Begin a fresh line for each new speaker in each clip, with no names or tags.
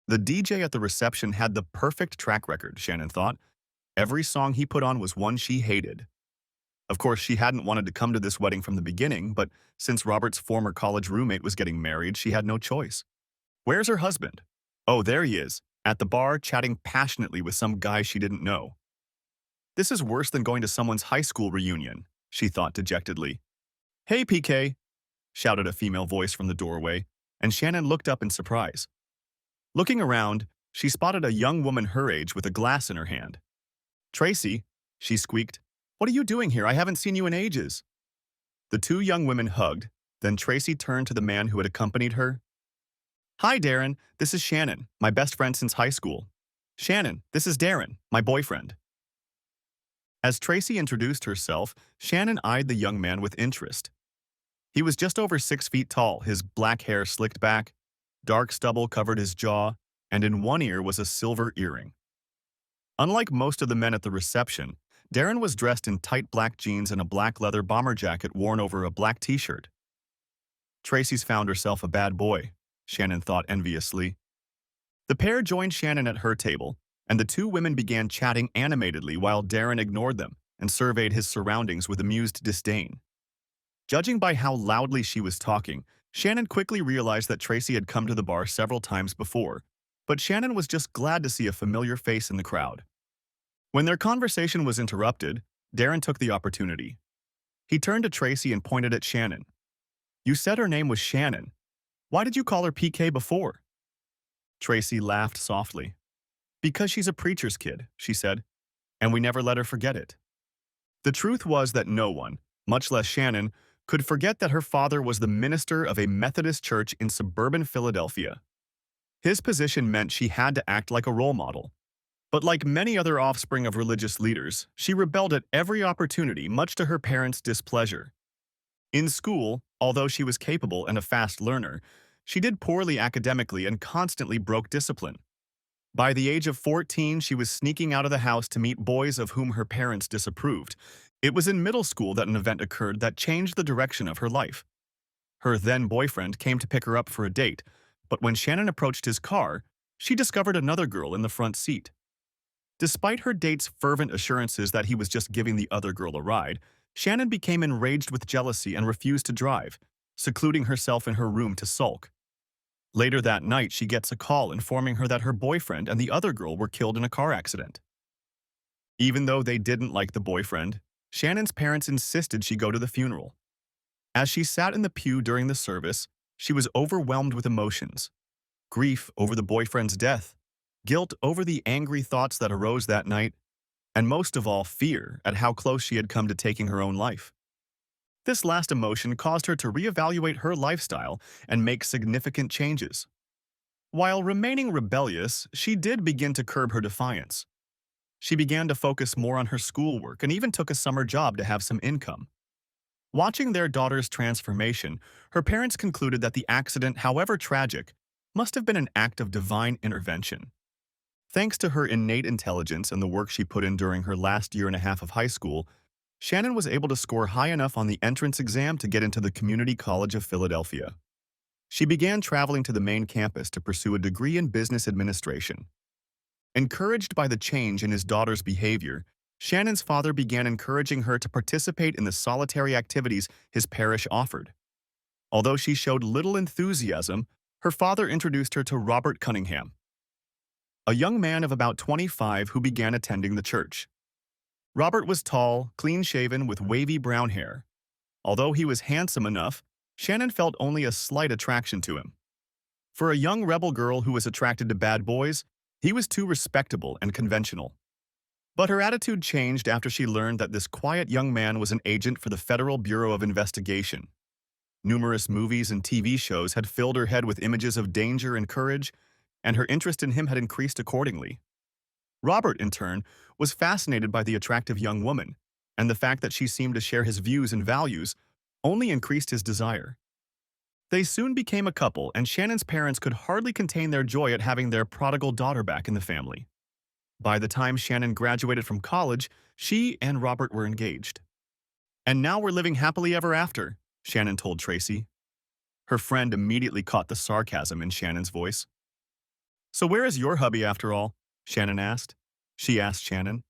The DJ at the reception had the perfect track record, Shannon thought. Every song he put on was one she hated. Of course, she hadn't wanted to come to this wedding from the beginning, but since Robert's former college roommate was getting married, she had no choice. Where's her husband? Oh, there he is, at the bar chatting passionately with some guy she didn't know. This is worse than going to someone's high school reunion, she thought dejectedly. Hey, PK, shouted a female voice from the doorway, and Shannon looked up in surprise. Looking around, she spotted a young woman her age with a glass in her hand. Tracy, she squeaked, what are you doing here? I haven't seen you in ages. The two young women hugged, then Tracy turned to the man who had accompanied her. Hi, Darren. This is Shannon, my best friend since high school. Shannon, this is Darren, my boyfriend. As Tracy introduced herself, Shannon eyed the young man with interest. He was just over 6 feet tall, his black hair slicked back, dark stubble covered his jaw, and in one ear was a silver earring. Unlike most of the men at the reception, Darren was dressed in tight black jeans and a black leather bomber jacket worn over a black t-shirt. Tracy's found herself a bad boy, Shannon thought enviously. The pair joined Shannon at her table, and the two women began chatting animatedly while Darren ignored them and surveyed his surroundings with amused disdain. Judging by how loudly she was talking, Shannon quickly realized that Tracy had come to the bar several times before, but Shannon was just glad to see a familiar face in the crowd. When their conversation was interrupted, Darren took the opportunity. He turned to Tracy and pointed at Shannon. You said her name was Shannon. Why did you call her PK before? Tracy laughed softly. Because she's a preacher's kid, she said, and we never let her forget it. The truth was that no one, much less Shannon, could forget that her father was the minister of a Methodist church in suburban Philadelphia. His position meant she had to act like a role model. But like many other offspring of religious leaders, she rebelled at every opportunity, much to her parents' displeasure. In school, although she was capable and a fast learner, she did poorly academically and constantly broke discipline. By the age of 14, she was sneaking out of the house to meet boys of whom her parents disapproved. It was in middle school that an event occurred that changed the direction of her life. Her then-boyfriend came to pick her up for a date, but when Shannon approached his car, she discovered another girl in the front seat. Despite her date's fervent assurances that he was just giving the other girl a ride, Shannon became enraged with jealousy and refused to drive, secluding herself in her room to sulk. Later that night, she gets a call informing her that her boyfriend and the other girl were killed in a car accident. Even though they didn't like the boyfriend, Shannon's parents insisted she go to the funeral. As she sat in the pew during the service, she was overwhelmed with emotions. Grief over the boyfriend's death, guilt over the angry thoughts that arose that night, and most of all, fear at how close she had come to taking her own life. This last emotion caused her to reevaluate her lifestyle and make significant changes. While remaining rebellious, she did begin to curb her defiance. She began to focus more on her schoolwork and even took a summer job to have some income. Watching their daughter's transformation, her parents concluded that the accident, however tragic, must have been an act of divine intervention. Thanks to her innate intelligence and the work she put in during her last year and a half of high school, Shannon was able to score high enough on the entrance exam to get into the Community College of Philadelphia. She began traveling to the main campus to pursue a degree in business administration. Encouraged by the change in his daughter's behavior, Shannon's father began encouraging her to participate in the solitary activities his parish offered. Although she showed little enthusiasm, her father introduced her to Robert Cunningham, a young man of about 25 who began attending the church. Robert was tall, clean-shaven, with wavy brown hair. Although he was handsome enough, Shannon felt only a slight attraction to him. For a young rebel girl who was attracted to bad boys, he was too respectable and conventional. But her attitude changed after she learned that this quiet young man was an agent for the Federal Bureau of Investigation. Numerous movies and TV shows had filled her head with images of danger and courage, and her interest in him had increased accordingly. Robert, in turn, was fascinated by the attractive young woman, and the fact that she seemed to share his views and values only increased his desire. They soon became a couple, and Shannon's parents could hardly contain their joy at having their prodigal daughter back in the family. By the time Shannon graduated from college, she and Robert were engaged. And now we're living happily ever after, Shannon told Tracy. Her friend immediately caught the sarcasm in Shannon's voice. So where is your hubby after all? Shannon asked. She asked Shannon.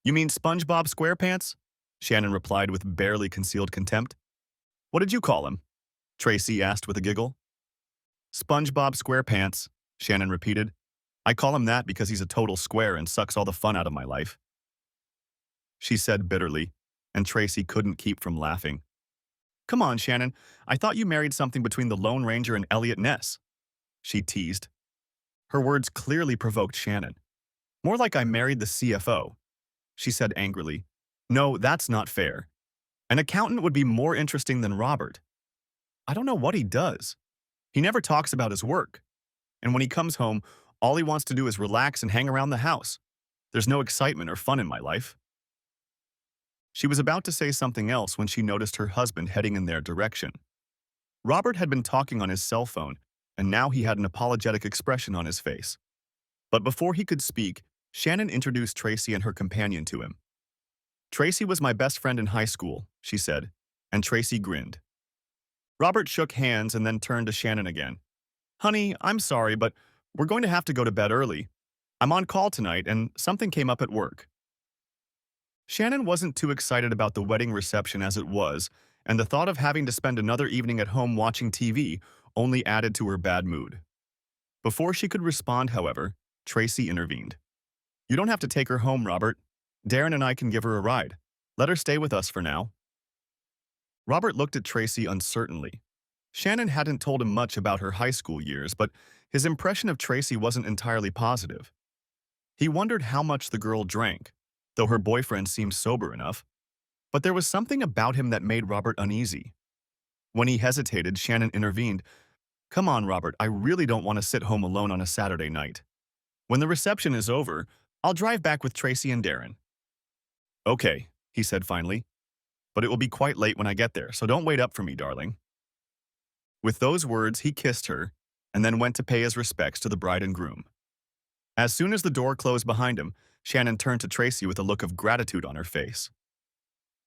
You mean SpongeBob SquarePants? Shannon replied with barely concealed contempt. What did you call him? Tracy asked with a giggle. SpongeBob SquarePants, Shannon repeated. I call him that because he's a total square and sucks all the fun out of my life. She said bitterly, and Tracy couldn't keep from laughing. Come on, Shannon, I thought you married something between the Lone Ranger and Elliot Ness. She teased. Her words clearly provoked Shannon. More like I married the CFO, she said angrily. No, that's not fair. An accountant would be more interesting than Robert. I don't know what he does. He never talks about his work. And when he comes home, all he wants to do is relax and hang around the house. There's no excitement or fun in my life. She was about to say something else when she noticed her husband heading in their direction. Robert had been talking on his cell phone, and now he had an apologetic expression on his face. But before he could speak, Shannon introduced Tracy and her companion to him. Tracy was my best friend in high school, she said, and Tracy grinned. Robert shook hands and then turned to Shannon again. Honey, I'm sorry, but we're going to have to go to bed early. I'm on call tonight, and something came up at work. Shannon wasn't too excited about the wedding reception as it was, and the thought of having to spend another evening at home watching TV only added to her bad mood. Before she could respond, however, Tracy intervened. You don't have to take her home, Robert. Darren and I can give her a ride. Let her stay with us for now. Robert looked at Tracy uncertainly. Shannon hadn't told him much about her high school years, but his impression of Tracy wasn't entirely positive. He wondered how much the girl drank, though her boyfriend seemed sober enough. But there was something about him that made Robert uneasy. When he hesitated, Shannon intervened. Come on, Robert, I really don't want to sit home alone on a Saturday night. When the reception is over, I'll drive back with Tracy and Darren. Okay, he said finally, but it will be quite late when I get there, so don't wait up for me, darling. With those words, he kissed her and then went to pay his respects to the bride and groom. As soon as the door closed behind him, Shannon turned to Tracy with a look of gratitude on her face.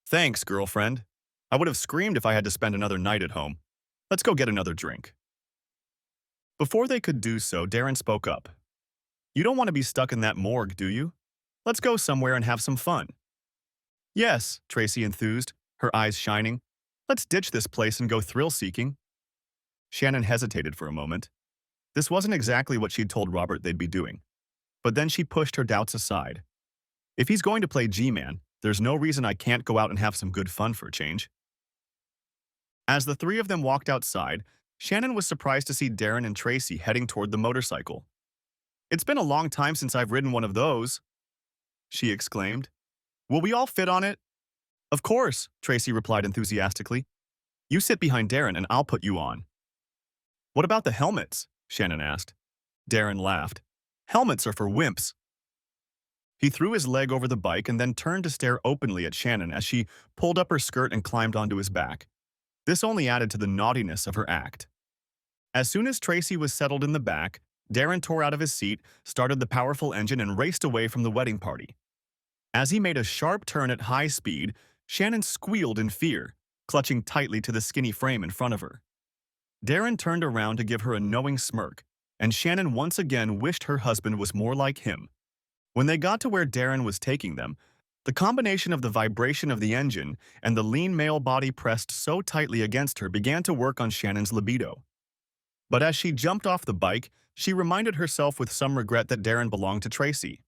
Thanks, girlfriend. I would have screamed if I had to spend another night at home. Let's go get another drink. Before they could do so, Darren spoke up. You don't want to be stuck in that morgue, do you? Let's go somewhere and have some fun. Yes, Tracy enthused, her eyes shining. Let's ditch this place and go thrill-seeking. Shannon hesitated for a moment. This wasn't exactly what she'd told Robert they'd be doing. But then she pushed her doubts aside. If he's going to play G-Man, there's no reason I can't go out and have some good fun for a change. As the three of them walked outside, Shannon was surprised to see Darren and Tracy heading toward the motorcycle. It's been a long time since I've ridden one of those, she exclaimed. Will we all fit on it? Of course, Tracy replied enthusiastically. You sit behind Darren and I'll put you on. What about the helmets? Shannon asked. Darren laughed. Helmets are for wimps. He threw his leg over the bike and then turned to stare openly at Shannon as she pulled up her skirt and climbed onto his back. This only added to the naughtiness of her act. As soon as Tracy was settled in the back, Darren tore out of his seat, started the powerful engine, and raced away from the wedding party. As he made a sharp turn at high speed, Shannon squealed in fear, clutching tightly to the skinny frame in front of her. Darren turned around to give her a knowing smirk, and Shannon once again wished her husband was more like him. When they got to where Darren was taking them, the combination of the vibration of the engine and the lean male body pressed so tightly against her began to work on Shannon's libido. But as she jumped off the bike, she reminded herself with some regret that Darren belonged to Tracy.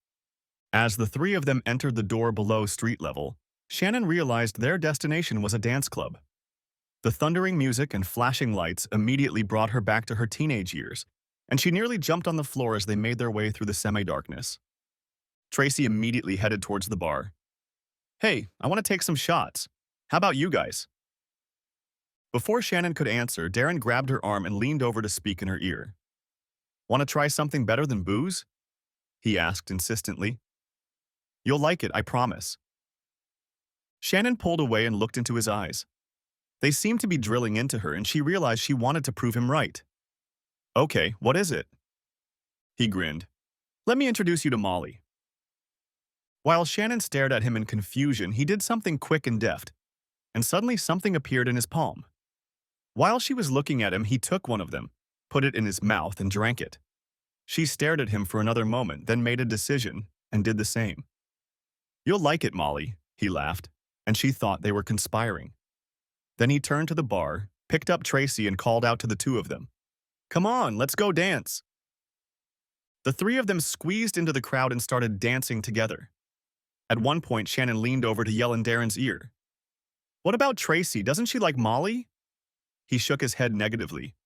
As the three of them entered the door below street level, Shannon realized their destination was a dance club. The thundering music and flashing lights immediately brought her back to her teenage years, and she nearly jumped on the floor as they made their way through the semi-darkness. Tracy immediately headed towards the bar. Hey, I want to take some shots. How about you guys? Before Shannon could answer, Darren grabbed her arm and leaned over to speak in her ear. Want to try something better than booze? He asked insistently. You'll like it, I promise. Shannon pulled away and looked into his eyes. They seemed to be drilling into her, and she realized she wanted to prove him right. Okay, what is it? He grinned. Let me introduce you to Molly. While Shannon stared at him in confusion, he did something quick and deft, and suddenly something appeared in his palm. While she was looking at him, he took one of them, put it in his mouth, and drank it. She stared at him for another moment, then made a decision and did the same. "You'll like it, Molly," he laughed, and she thought they were conspiring. Then he turned to the bar, picked up Tracy, and called out to the two of them. "Come on, let's go dance." The three of them squeezed into the crowd and started dancing together. At one point, Shannon leaned over to yell in Darren's ear, "What about Tracy? Doesn't she like Molly?" He shook his head negatively.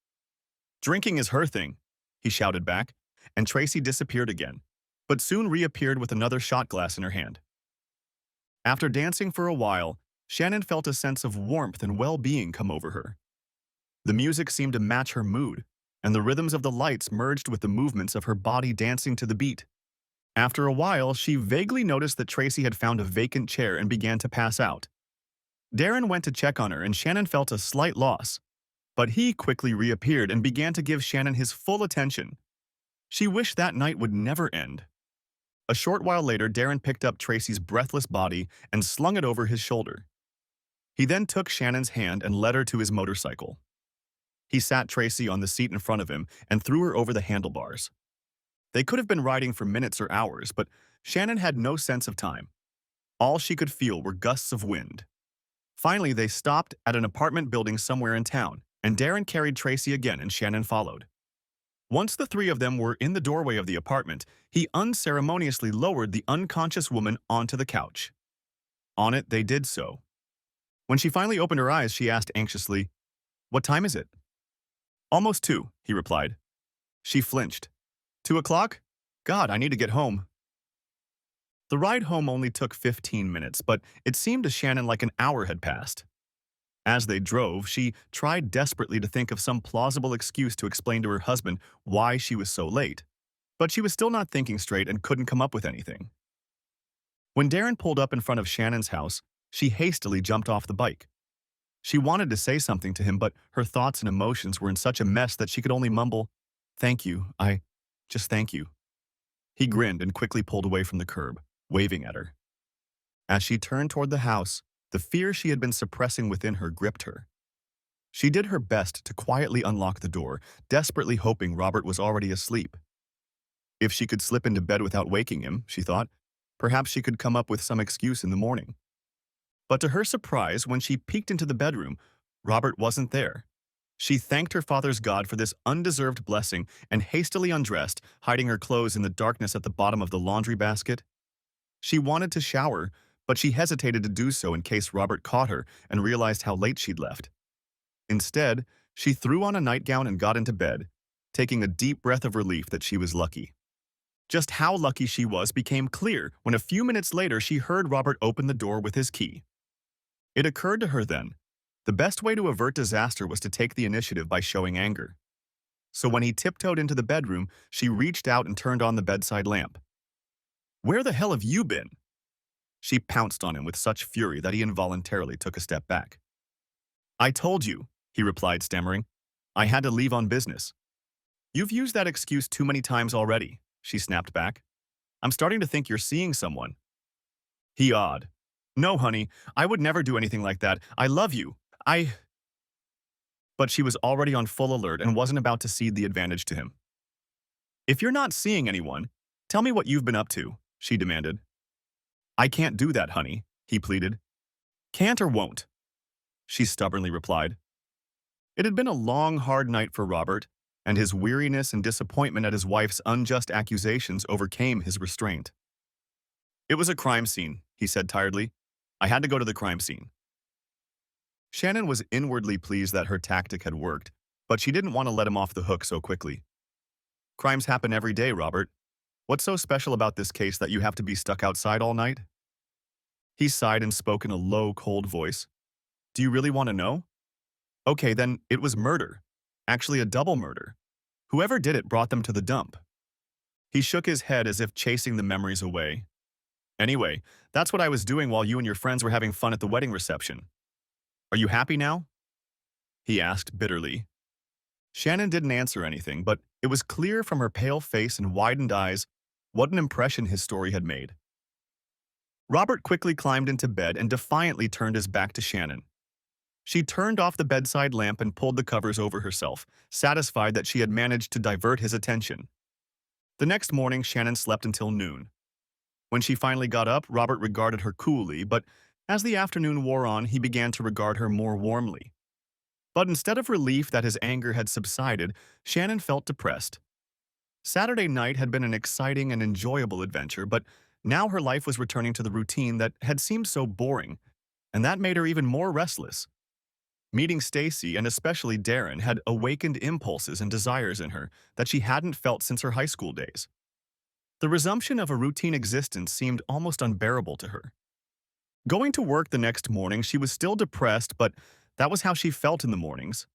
"Drinking is her thing," he shouted back, and Tracy disappeared again, but soon reappeared with another shot glass in her hand. After dancing for a while, Shannon felt a sense of warmth and well-being come over her. The music seemed to match her mood, and the rhythms of the lights merged with the movements of her body dancing to the beat. After a while, she vaguely noticed that Tracy had found a vacant chair and began to pass out. Darren went to check on her, and Shannon felt a slight loss, but he quickly reappeared and began to give Shannon his full attention. She wished that night would never end. A short while later, Darren picked up Tracy's breathless body and slung it over his shoulder. He then took Shannon's hand and led her to his motorcycle. He sat Tracy on the seat in front of him and threw her over the handlebars. They could have been riding for minutes or hours, but Shannon had no sense of time. All she could feel were gusts of wind. Finally, they stopped at an apartment building somewhere in town, and Darren carried Tracy again and Shannon followed. Once the three of them were in the doorway of the apartment, he unceremoniously lowered the unconscious woman onto the couch. On it, they did so. When she finally opened her eyes, she asked anxiously, "What time is it?" "Almost 2, he replied. She flinched. 2 o'clock? God, I need to get home." The ride home only took 15 minutes, but it seemed to Shannon like an hour had passed. As they drove, she tried desperately to think of some plausible excuse to explain to her husband why she was so late, but she was still not thinking straight and couldn't come up with anything. When Darren pulled up in front of Shannon's house, she hastily jumped off the bike. She wanted to say something to him, but her thoughts and emotions were in such a mess that she could only mumble, "Thank you, just thank you." He grinned and quickly pulled away from the curb, waving at her. As she turned toward the house, the fear she had been suppressing within her gripped her. She did her best to quietly unlock the door, desperately hoping Robert was already asleep. If she could slip into bed without waking him, she thought, perhaps she could come up with some excuse in the morning. But to her surprise, when she peeked into the bedroom, Robert wasn't there. She thanked her father's God for this undeserved blessing and hastily undressed, hiding her clothes in the darkness at the bottom of the laundry basket. She wanted to shower, but she hesitated to do so in case Robert caught her and realized how late she'd left. Instead, she threw on a nightgown and got into bed, taking a deep breath of relief that she was lucky. Just how lucky she was became clear when a few minutes later she heard Robert open the door with his key. It occurred to her then, the best way to avert disaster was to take the initiative by showing anger. So when he tiptoed into the bedroom, she reached out and turned on the bedside lamp. "Where the hell have you been?" She pounced on him with such fury that he involuntarily took a step back. "I told you," he replied, stammering. "I had to leave on business." "You've used that excuse too many times already," she snapped back. "I'm starting to think you're seeing someone." He awed. "No, honey, I would never do anything like that. I love you. But she was already on full alert and wasn't about to cede the advantage to him. "If you're not seeing anyone, tell me what you've been up to," she demanded. "I can't do that, honey," he pleaded. "Can't or won't," she stubbornly replied. It had been a long, hard night for Robert, and his weariness and disappointment at his wife's unjust accusations overcame his restraint. "It was a crime scene," he said tiredly. "I had to go to the crime scene." Shannon was inwardly pleased that her tactic had worked, but she didn't want to let him off the hook so quickly. "Crimes happen every day, Robert. What's so special about this case that you have to be stuck outside all night?" He sighed and spoke in a low, cold voice. "Do you really want to know? Okay, then it was murder. Actually, a double murder. Whoever did it brought them to the dump." He shook his head as if chasing the memories away. "Anyway, that's what I was doing while you and your friends were having fun at the wedding reception. Are you happy now?" he asked bitterly. Shannon didn't answer anything, but it was clear from her pale face and widened eyes what an impression his story had made. Robert quickly climbed into bed and defiantly turned his back to Shannon. She turned off the bedside lamp and pulled the covers over herself, satisfied that she had managed to divert his attention. The next morning, Shannon slept until noon. When she finally got up, Robert regarded her coolly, but as the afternoon wore on, he began to regard her more warmly. But instead of relief that his anger had subsided, Shannon felt depressed. Saturday night had been an exciting and enjoyable adventure, but now her life was returning to the routine that had seemed so boring, and that made her even more restless. Meeting Stacy, and especially Darren, had awakened impulses and desires in her that she hadn't felt since her high school days. The resumption of a routine existence seemed almost unbearable to her. Going to work the next morning, she was still depressed, but that was how she felt in the mornings.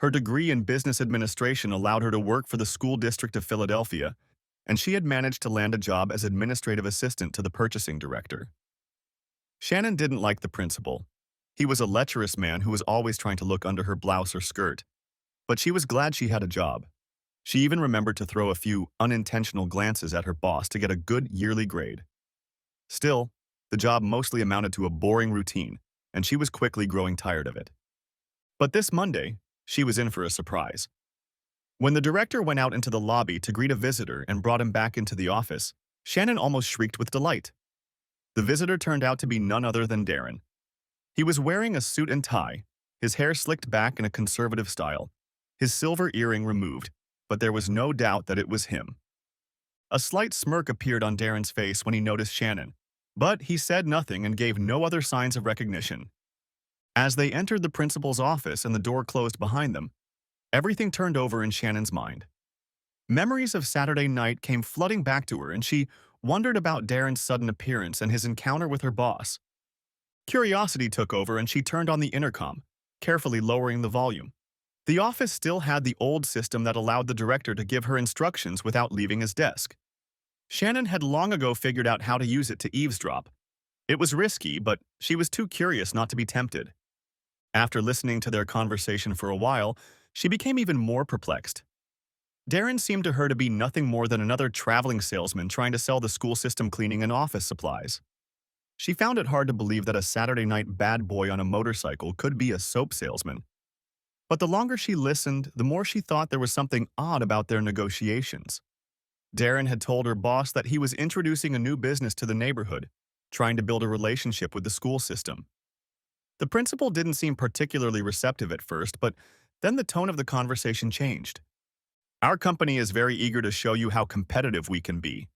Her degree in business administration allowed her to work for the school district of Philadelphia, and she had managed to land a job as administrative assistant to the purchasing director. Shannon didn't like the principal. He was a lecherous man who was always trying to look under her blouse or skirt, but she was glad she had a job. She even remembered to throw a few unintentional glances at her boss to get a good yearly grade. Still, the job mostly amounted to a boring routine, and she was quickly growing tired of it. But this Monday, she was in for a surprise. When the director went out into the lobby to greet a visitor and brought him back into the office, Shannon almost shrieked with delight. The visitor turned out to be none other than Darren. He was wearing a suit and tie, his hair slicked back in a conservative style, his silver earring removed, but there was no doubt that it was him. A slight smirk appeared on Darren's face when he noticed Shannon, but he said nothing and gave no other signs of recognition. As they entered the principal's office and the door closed behind them, everything turned over in Shannon's mind. Memories of Saturday night came flooding back to her, and she wondered about Darren's sudden appearance and his encounter with her boss. Curiosity took over and she turned on the intercom, carefully lowering the volume. The office still had the old system that allowed the director to give her instructions without leaving his desk. Shannon had long ago figured out how to use it to eavesdrop. It was risky, but she was too curious not to be tempted. After listening to their conversation for a while, she became even more perplexed. Darren seemed to her to be nothing more than another traveling salesman trying to sell the school system cleaning and office supplies. She found it hard to believe that a Saturday night bad boy on a motorcycle could be a soap salesman. But the longer she listened, the more she thought there was something odd about their negotiations. Darren had told her boss that he was introducing a new business to the neighborhood, trying to build a relationship with the school system. The principal didn't seem particularly receptive at first, but then the tone of the conversation changed. "Our company is very eager to show you how competitive we can be,"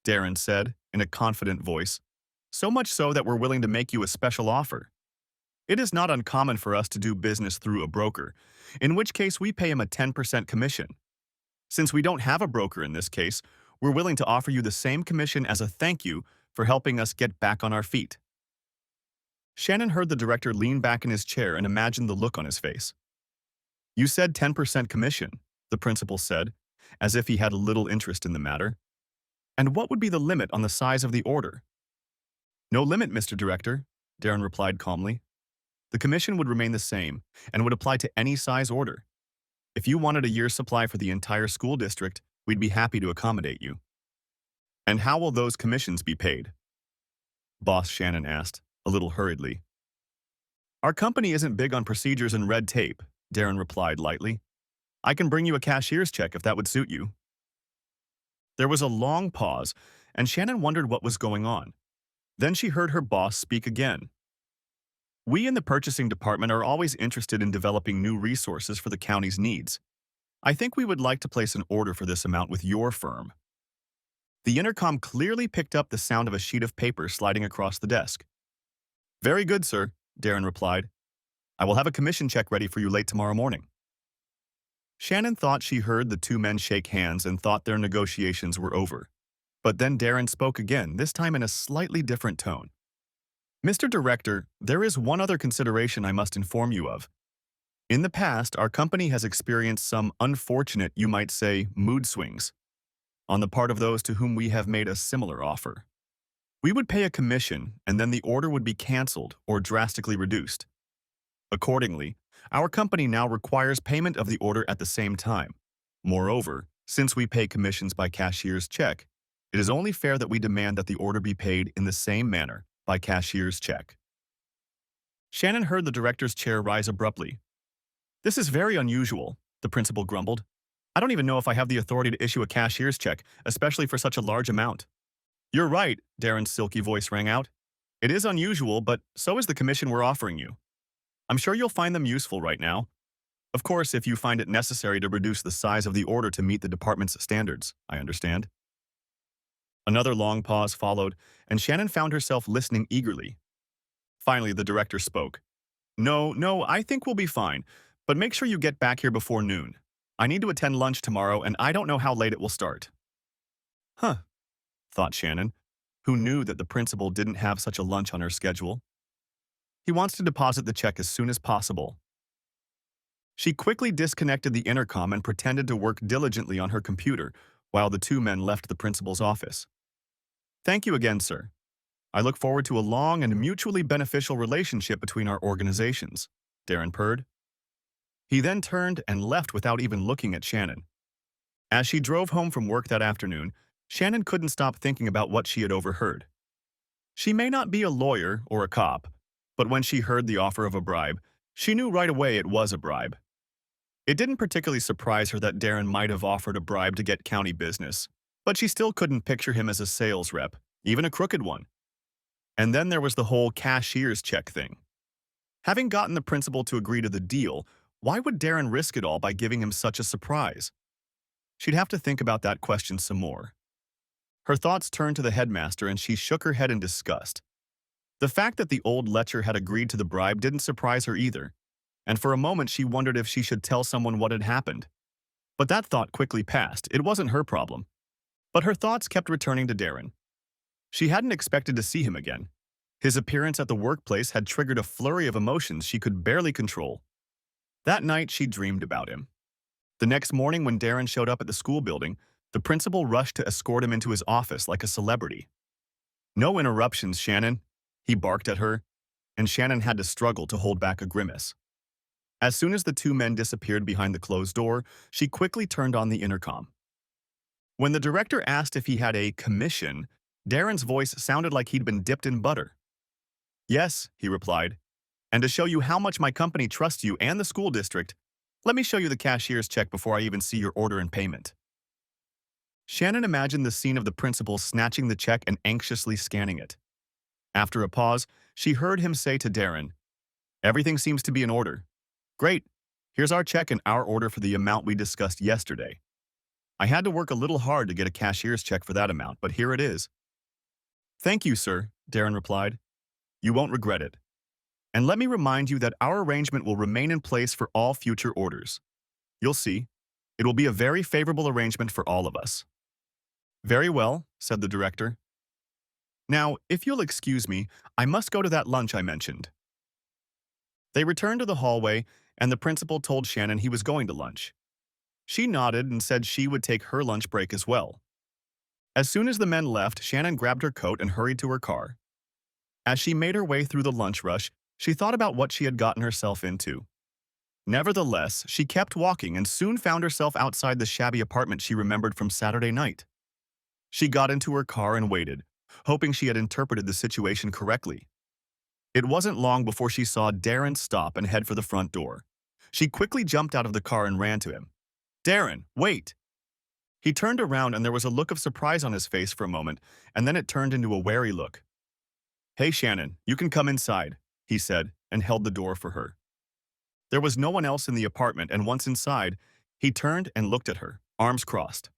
Darren said in a confident voice, "so much so that we're willing to make you a special offer. It is not uncommon for us to do business through a broker, in which case we pay him a 10% commission. Since we don't have a broker in this case, we're willing to offer you the same commission as a thank you for helping us get back on our feet." Shannon heard the director lean back in his chair and imagined the look on his face. "You said 10% commission," the principal said, as if he had little interest in the matter. "And what would be the limit on the size of the order?" "No limit, Mr. Director," Darren replied calmly. "The commission would remain the same and would apply to any size order. If you wanted a year's supply for the entire school district, we'd be happy to accommodate you." "And how will those commissions be paid?" Boss Shannon asked, a little hurriedly. "Our company isn't big on procedures and red tape," Darren replied lightly. "I can bring you a cashier's check if that would suit you." There was a long pause, and Shannon wondered what was going on. Then she heard her boss speak again. "We in the purchasing department are always interested in developing new resources for the county's needs. I think we would like to place an order for this amount with your firm." The intercom clearly picked up the sound of a sheet of paper sliding across the desk. "Very good, sir," Darren replied. "I will have a commission check ready for you late tomorrow morning." Shannon thought she heard the two men shake hands and thought their negotiations were over. But then Darren spoke again, this time in a slightly different tone. "Mr. Director, there is one other consideration I must inform you of. In the past, our company has experienced some unfortunate, you might say, mood swings on the part of those to whom we have made a similar offer. We would pay a commission, and then the order would be canceled or drastically reduced. Accordingly, our company now requires payment of the order at the same time. Moreover, since we pay commissions by cashier's check, it is only fair that we demand that the order be paid in the same manner, by cashier's check." Shannon heard the director's chair rise abruptly. "This is very unusual," the principal grumbled. I don't even know if I have the authority to issue a cashier's check, especially for such a large amount. You're right, Darren's silky voice rang out. It is unusual, but so is the commission we're offering you. I'm sure you'll find them useful right now. Of course, if you find it necessary to reduce the size of the order to meet the department's standards, I understand. Another long pause followed, and Shannon found herself listening eagerly. Finally, the director spoke. No, I think we'll be fine, but make sure you get back here before noon. I need to attend lunch tomorrow, and I don't know how late it will start. Huh, thought Shannon, who knew that the principal didn't have such a lunch on her schedule. He wants to deposit the check as soon as possible. She quickly disconnected the intercom and pretended to work diligently on her computer while the two men left the principal's office. Thank you again, sir. I look forward to a long and mutually beneficial relationship between our organizations, Darren purred. He then turned and left without even looking at Shannon. As she drove home from work that afternoon, Shannon couldn't stop thinking about what she had overheard. She may not be a lawyer or a cop, but when she heard the offer of a bribe, she knew right away it was a bribe. It didn't particularly surprise her that Darren might have offered a bribe to get county business, but she still couldn't picture him as a sales rep, even a crooked one. And then there was the whole cashier's check thing. Having gotten the principal to agree to the deal, why would Darren risk it all by giving him such a surprise? She'd have to think about that question some more. Her thoughts turned to the headmaster and she shook her head in disgust. The fact that the old lecher had agreed to the bribe didn't surprise her either, and for a moment she wondered if she should tell someone what had happened. But that thought quickly passed. It wasn't her problem. But her thoughts kept returning to Darren. She hadn't expected to see him again. His appearance at the workplace had triggered a flurry of emotions she could barely control. That night, she dreamed about him. The next morning, when Darren showed up at the school building, the principal rushed to escort him into his office like a celebrity. No interruptions, Shannon, he barked at her, and Shannon had to struggle to hold back a grimace. As soon as the two men disappeared behind the closed door, she quickly turned on the intercom. When the director asked if he had a commission, Darren's voice sounded like he'd been dipped in butter. Yes, he replied, and to show you how much my company trusts you and the school district, let me show you the cashier's check before I even see your order and payment. Shannon imagined the scene of the principal snatching the check and anxiously scanning it. After a pause, she heard him say to Darren, "Everything seems to be in order. Great. Here's our check and our order for the amount we discussed yesterday. I had to work a little hard to get a cashier's check for that amount, but here it is." "Thank you, sir," Darren replied. "You won't regret it. And let me remind you that our arrangement will remain in place for all future orders. You'll see. It will be a very favorable arrangement for all of us." "Very well," said the director. "Now, if you'll excuse me, I must go to that lunch I mentioned." They returned to the hallway, and the principal told Shannon he was going to lunch. She nodded and said she would take her lunch break as well. As soon as the men left, Shannon grabbed her coat and hurried to her car. As she made her way through the lunch rush, she thought about what she had gotten herself into. Nevertheless, she kept walking and soon found herself outside the shabby apartment she remembered from Saturday night. She got into her car and waited, hoping she had interpreted the situation correctly. It wasn't long before she saw Darren stop and head for the front door. She quickly jumped out of the car and ran to him. "Darren, wait!" He turned around and there was a look of surprise on his face for a moment, and then it turned into a wary look. "Hey, Shannon, you can come inside," he said, and held the door for her. There was no one else in the apartment, and once inside, he turned and looked at her, arms crossed.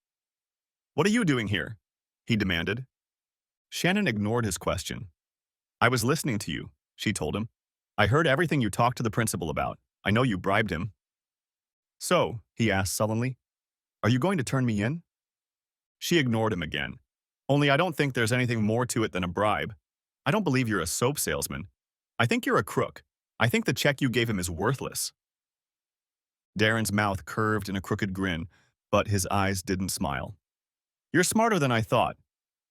"What are you doing here?" he demanded. Shannon ignored his question. "I was listening to you," she told him. "I heard everything you talked to the principal about. I know you bribed him." "So," he asked sullenly, "are you going to turn me in?" She ignored him again. "Only I don't think there's anything more to it than a bribe. I don't believe you're a soap salesman. I think you're a crook. I think the check you gave him is worthless." Darren's mouth curved in a crooked grin, but his eyes didn't smile. "You're smarter than I thought.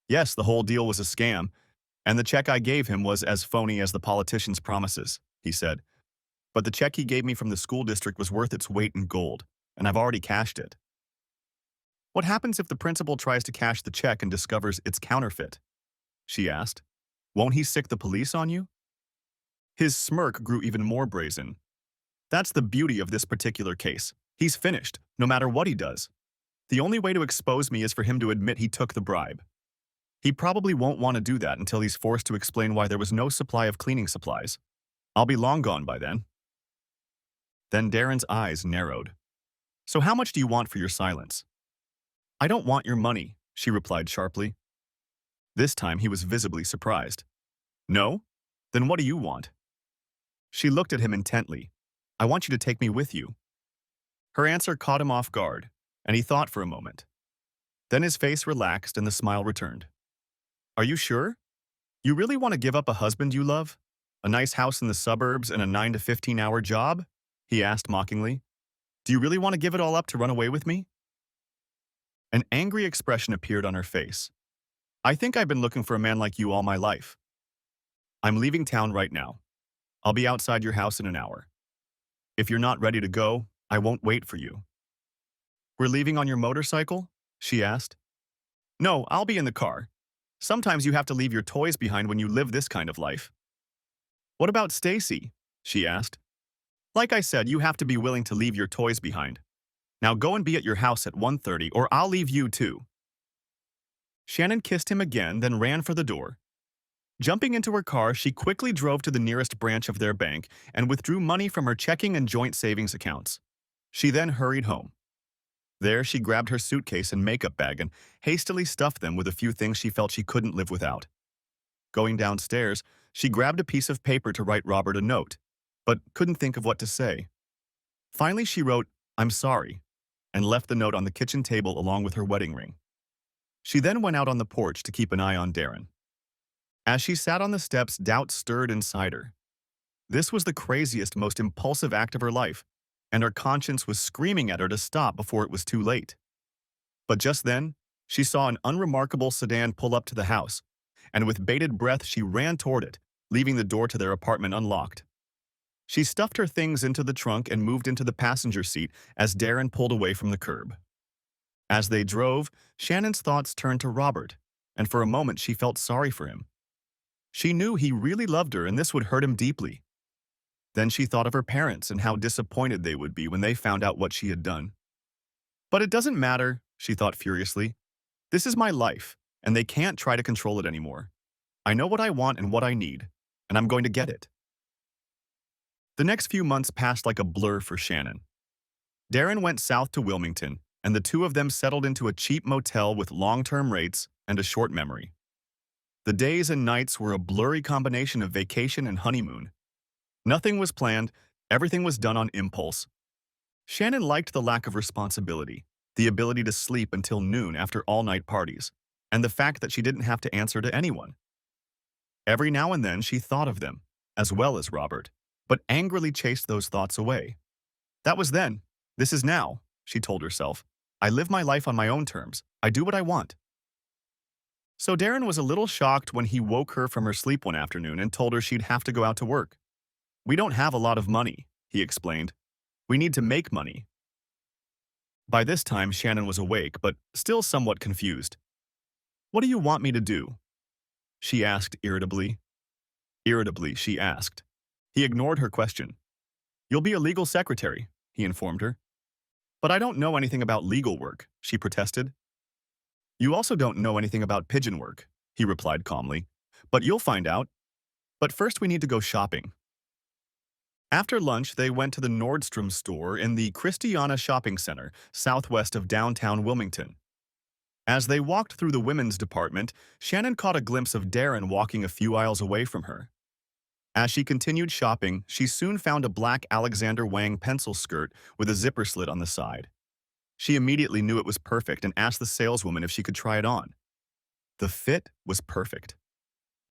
Yes, the whole deal was a scam, and the check I gave him was as phony as the politician's promises," he said. "But the check he gave me from the school district was worth its weight in gold, and I've already cashed it." "What happens if the principal tries to cash the check and discovers it's counterfeit?" she asked. "Won't he sick the police on you?" His smirk grew even more brazen. "That's the beauty of this particular case. He's finished, no matter what he does. The only way to expose me is for him to admit he took the bribe. He probably won't want to do that until he's forced to explain why there was no supply of cleaning supplies. I'll be long gone by then. Then Darren's eyes narrowed. So how much do you want for your silence? I don't want your money, she replied sharply. This time he was visibly surprised. No? Then what do you want? She looked at him intently. I want you to take me with you. Her answer caught him off guard, and he thought for a moment. Then his face relaxed and the smile returned. Are you sure? You really want to give up a husband you love? A nice house in the suburbs and a 9 to 15-hour job? He asked mockingly. Do you really want to give it all up to run away with me? An angry expression appeared on her face. I think I've been looking for a man like you all my life. I'm leaving town right now. I'll be outside your house in an hour. If you're not ready to go, I won't wait for you. We're leaving on your motorcycle? She asked. No, I'll be in the car. Sometimes you have to leave your toys behind when you live this kind of life. What about Stacy? She asked. Like I said, you have to be willing to leave your toys behind. Now go and be at your house at 1:30 or I'll leave you too. Shannon kissed him again, then ran for the door. Jumping into her car, she quickly drove to the nearest branch of their bank and withdrew money from her checking and joint savings accounts. She then hurried home. There, she grabbed her suitcase and makeup bag and hastily stuffed them with a few things she felt she couldn't live without. Going downstairs, she grabbed a piece of paper to write Robert a note, but couldn't think of what to say. Finally, she wrote, I'm sorry, and left the note on the kitchen table along with her wedding ring. She then went out on the porch to keep an eye on Darren. As she sat on the steps, doubt stirred inside her. This was the craziest, most impulsive act of her life, and her conscience was screaming at her to stop before it was too late. But just then, she saw an unremarkable sedan pull up to the house, and with bated breath she ran toward it, leaving the door to their apartment unlocked. She stuffed her things into the trunk and moved into the passenger seat as Darren pulled away from the curb. As they drove, Shannon's thoughts turned to Robert, and for a moment she felt sorry for him. She knew he really loved her and this would hurt him deeply. Then she thought of her parents and how disappointed they would be when they found out what she had done. But it doesn't matter, she thought furiously. This is my life, and they can't try to control it anymore. I know what I want and what I need, and I'm going to get it. The next few months passed like a blur for Shannon. Darren went south to Wilmington, and the two of them settled into a cheap motel with long-term rates and a short memory. The days and nights were a blurry combination of vacation and honeymoon. Nothing was planned, everything was done on impulse. Shannon liked the lack of responsibility, the ability to sleep until noon after all-night parties, and the fact that she didn't have to answer to anyone. Every now and then she thought of them, as well as Robert, but angrily chased those thoughts away. That was then. This is now, she told herself. I live my life on my own terms. I do what I want. So Darren was a little shocked when he woke her from her sleep one afternoon and told her she'd have to go out to work. We don't have a lot of money, he explained. We need to make money. By this time, Shannon was awake, but still somewhat confused. What do you want me to do? She asked irritably. Irritably, she asked. He ignored her question. You'll be a legal secretary, he informed her. But I don't know anything about legal work, she protested. You also don't know anything about pigeon work, he replied calmly. But you'll find out. But first we need to go shopping. After lunch, they went to the Nordstrom store in the Christiana Shopping Center, southwest of downtown Wilmington. As they walked through the women's department, Shannon caught a glimpse of Darren walking a few aisles away from her. As she continued shopping, she soon found a black Alexander Wang pencil skirt with a zipper slit on the side. She immediately knew it was perfect and asked the saleswoman if she could try it on. The fit was perfect.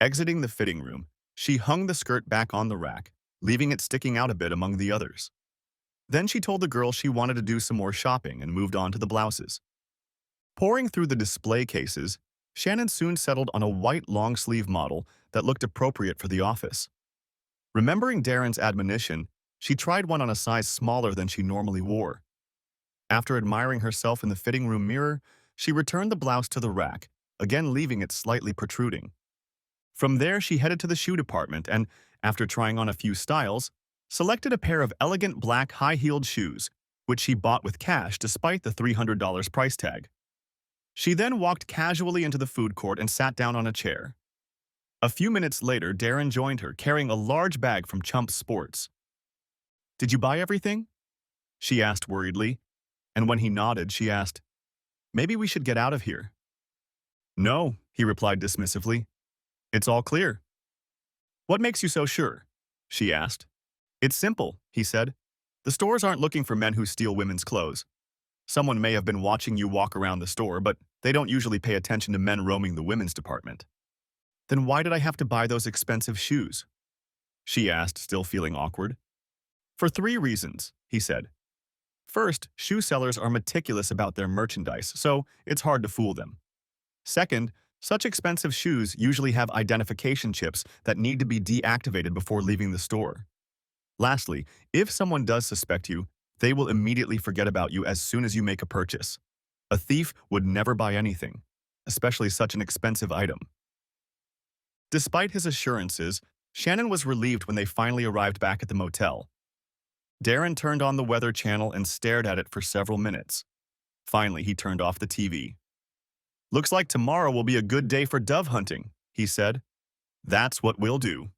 Exiting the fitting room, she hung the skirt back on the rack, leaving it sticking out a bit among the others. Then she told the girl she wanted to do some more shopping and moved on to the blouses. Poring through the display cases, Shannon soon settled on a white long-sleeve model that looked appropriate for the office. Remembering Darren's admonition, she tried one on a size smaller than she normally wore. After admiring herself in the fitting room mirror, she returned the blouse to the rack, again leaving it slightly protruding. From there, she headed to the shoe department and, after trying on a few styles, selected a pair of elegant black high-heeled shoes which she bought with cash despite the $300 price tag. She then walked casually into the food court and sat down on a chair. A few minutes later, Darren joined her, carrying a large bag from Chump Sports. "Did you buy everything?" she asked worriedly, and when he nodded, she asked, "Maybe we should get out of here." "No," he replied dismissively. "It's all clear." "What makes you so sure?" she asked. "It's simple," he said. "The stores aren't looking for men who steal women's clothes. Someone may have been watching you walk around the store, but they don't usually pay attention to men roaming the women's department." "Then why did I have to buy those expensive shoes?" she asked, still feeling awkward. "For 3 reasons," he said. "First, shoe sellers are meticulous about their merchandise, so it's hard to fool them. Second, such expensive shoes usually have identification chips that need to be deactivated before leaving the store. Lastly, if someone does suspect you, they will immediately forget about you as soon as you make a purchase. A thief would never buy anything, especially such an expensive item." Despite his assurances, Shannon was relieved when they finally arrived back at the motel. Darren turned on the Weather Channel and stared at it for several minutes. Finally, he turned off the TV. "Looks like tomorrow will be a good day for dove hunting," he said. "That's what we'll do."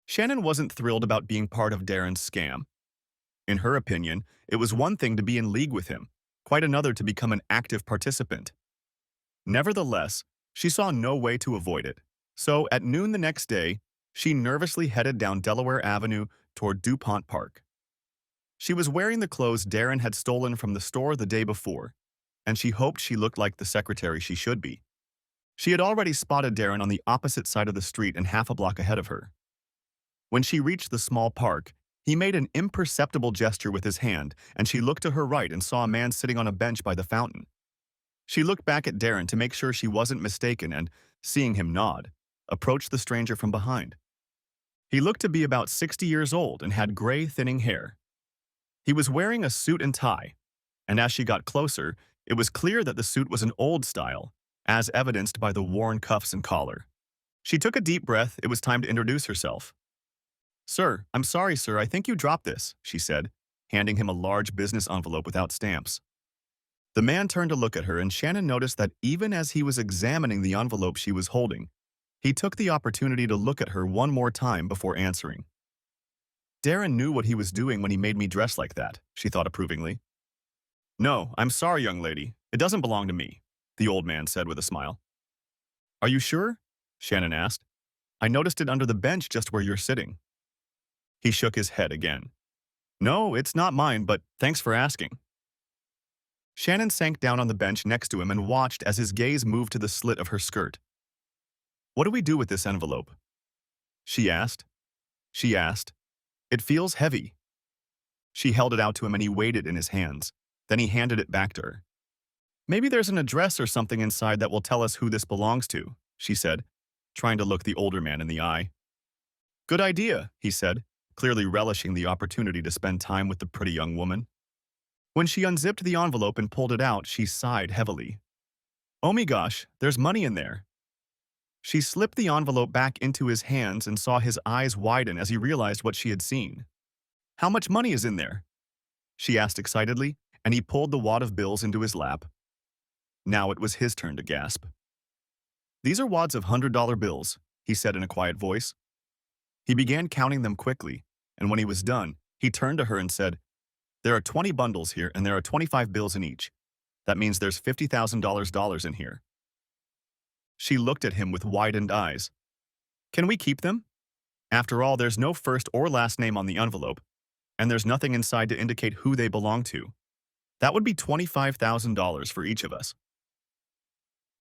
Shannon wasn't thrilled about being part of Darren's scam. In her opinion, it was one thing to be in league with him, quite another to become an active participant. Nevertheless, she saw no way to avoid it. So, at noon the next day, she nervously headed down Delaware Avenue toward DuPont Park. She was wearing the clothes Darren had stolen from the store the day before, and she hoped she looked like the secretary she should be. She had already spotted Darren on the opposite side of the street and half a block ahead of her. When she reached the small park, he made an imperceptible gesture with his hand, and she looked to her right and saw a man sitting on a bench by the fountain. She looked back at Darren to make sure she wasn't mistaken and, seeing him nod, approached the stranger from behind. He looked to be about 60 years old and had gray, thinning hair. He was wearing a suit and tie, and as she got closer, it was clear that the suit was an old style, as evidenced by the worn cuffs and collar. She took a deep breath. It was time to introduce herself. "Sir, I'm sorry, sir, I think you dropped this," she said, handing him a large business envelope without stamps. The man turned to look at her, and Shannon noticed that even as he was examining the envelope she was holding, he took the opportunity to look at her one more time before answering. "Darren knew what he was doing when he made me dress like that," she thought approvingly. "No, I'm sorry, young lady. It doesn't belong to me," the old man said with a smile. "Are you sure?" Shannon asked. "I noticed it under the bench just where you're sitting." He shook his head again. "No, it's not mine, but thanks for asking." Shannon sank down on the bench next to him and watched as his gaze moved to the slit of her skirt. "What do we do with this envelope?" She asked. "It feels heavy." She held it out to him and he weighed it in his hands. Then he handed it back to her. "Maybe there's an address or something inside that will tell us who this belongs to," she said, trying to look the older man in the eye. "Good idea," he said, clearly relishing the opportunity to spend time with the pretty young woman. When she unzipped the envelope and pulled it out, she sighed heavily. "Oh my gosh, there's money in there." She slipped the envelope back into his hands and saw his eyes widen as he realized what she had seen. "How much money is in there?" she asked excitedly, and he pulled the wad of bills into his lap. Now it was his turn to gasp. "These are wads of $100 bills," he said in a quiet voice. He began counting them quickly, and when he was done, he turned to her and said, "There are 20 bundles here and there are 25 bills in each. That means there's $50,000 in here." She looked at him with widened eyes. "Can we keep them? After all, there's no first or last name on the envelope, and there's nothing inside to indicate who they belong to. That would be $25,000 for each of us."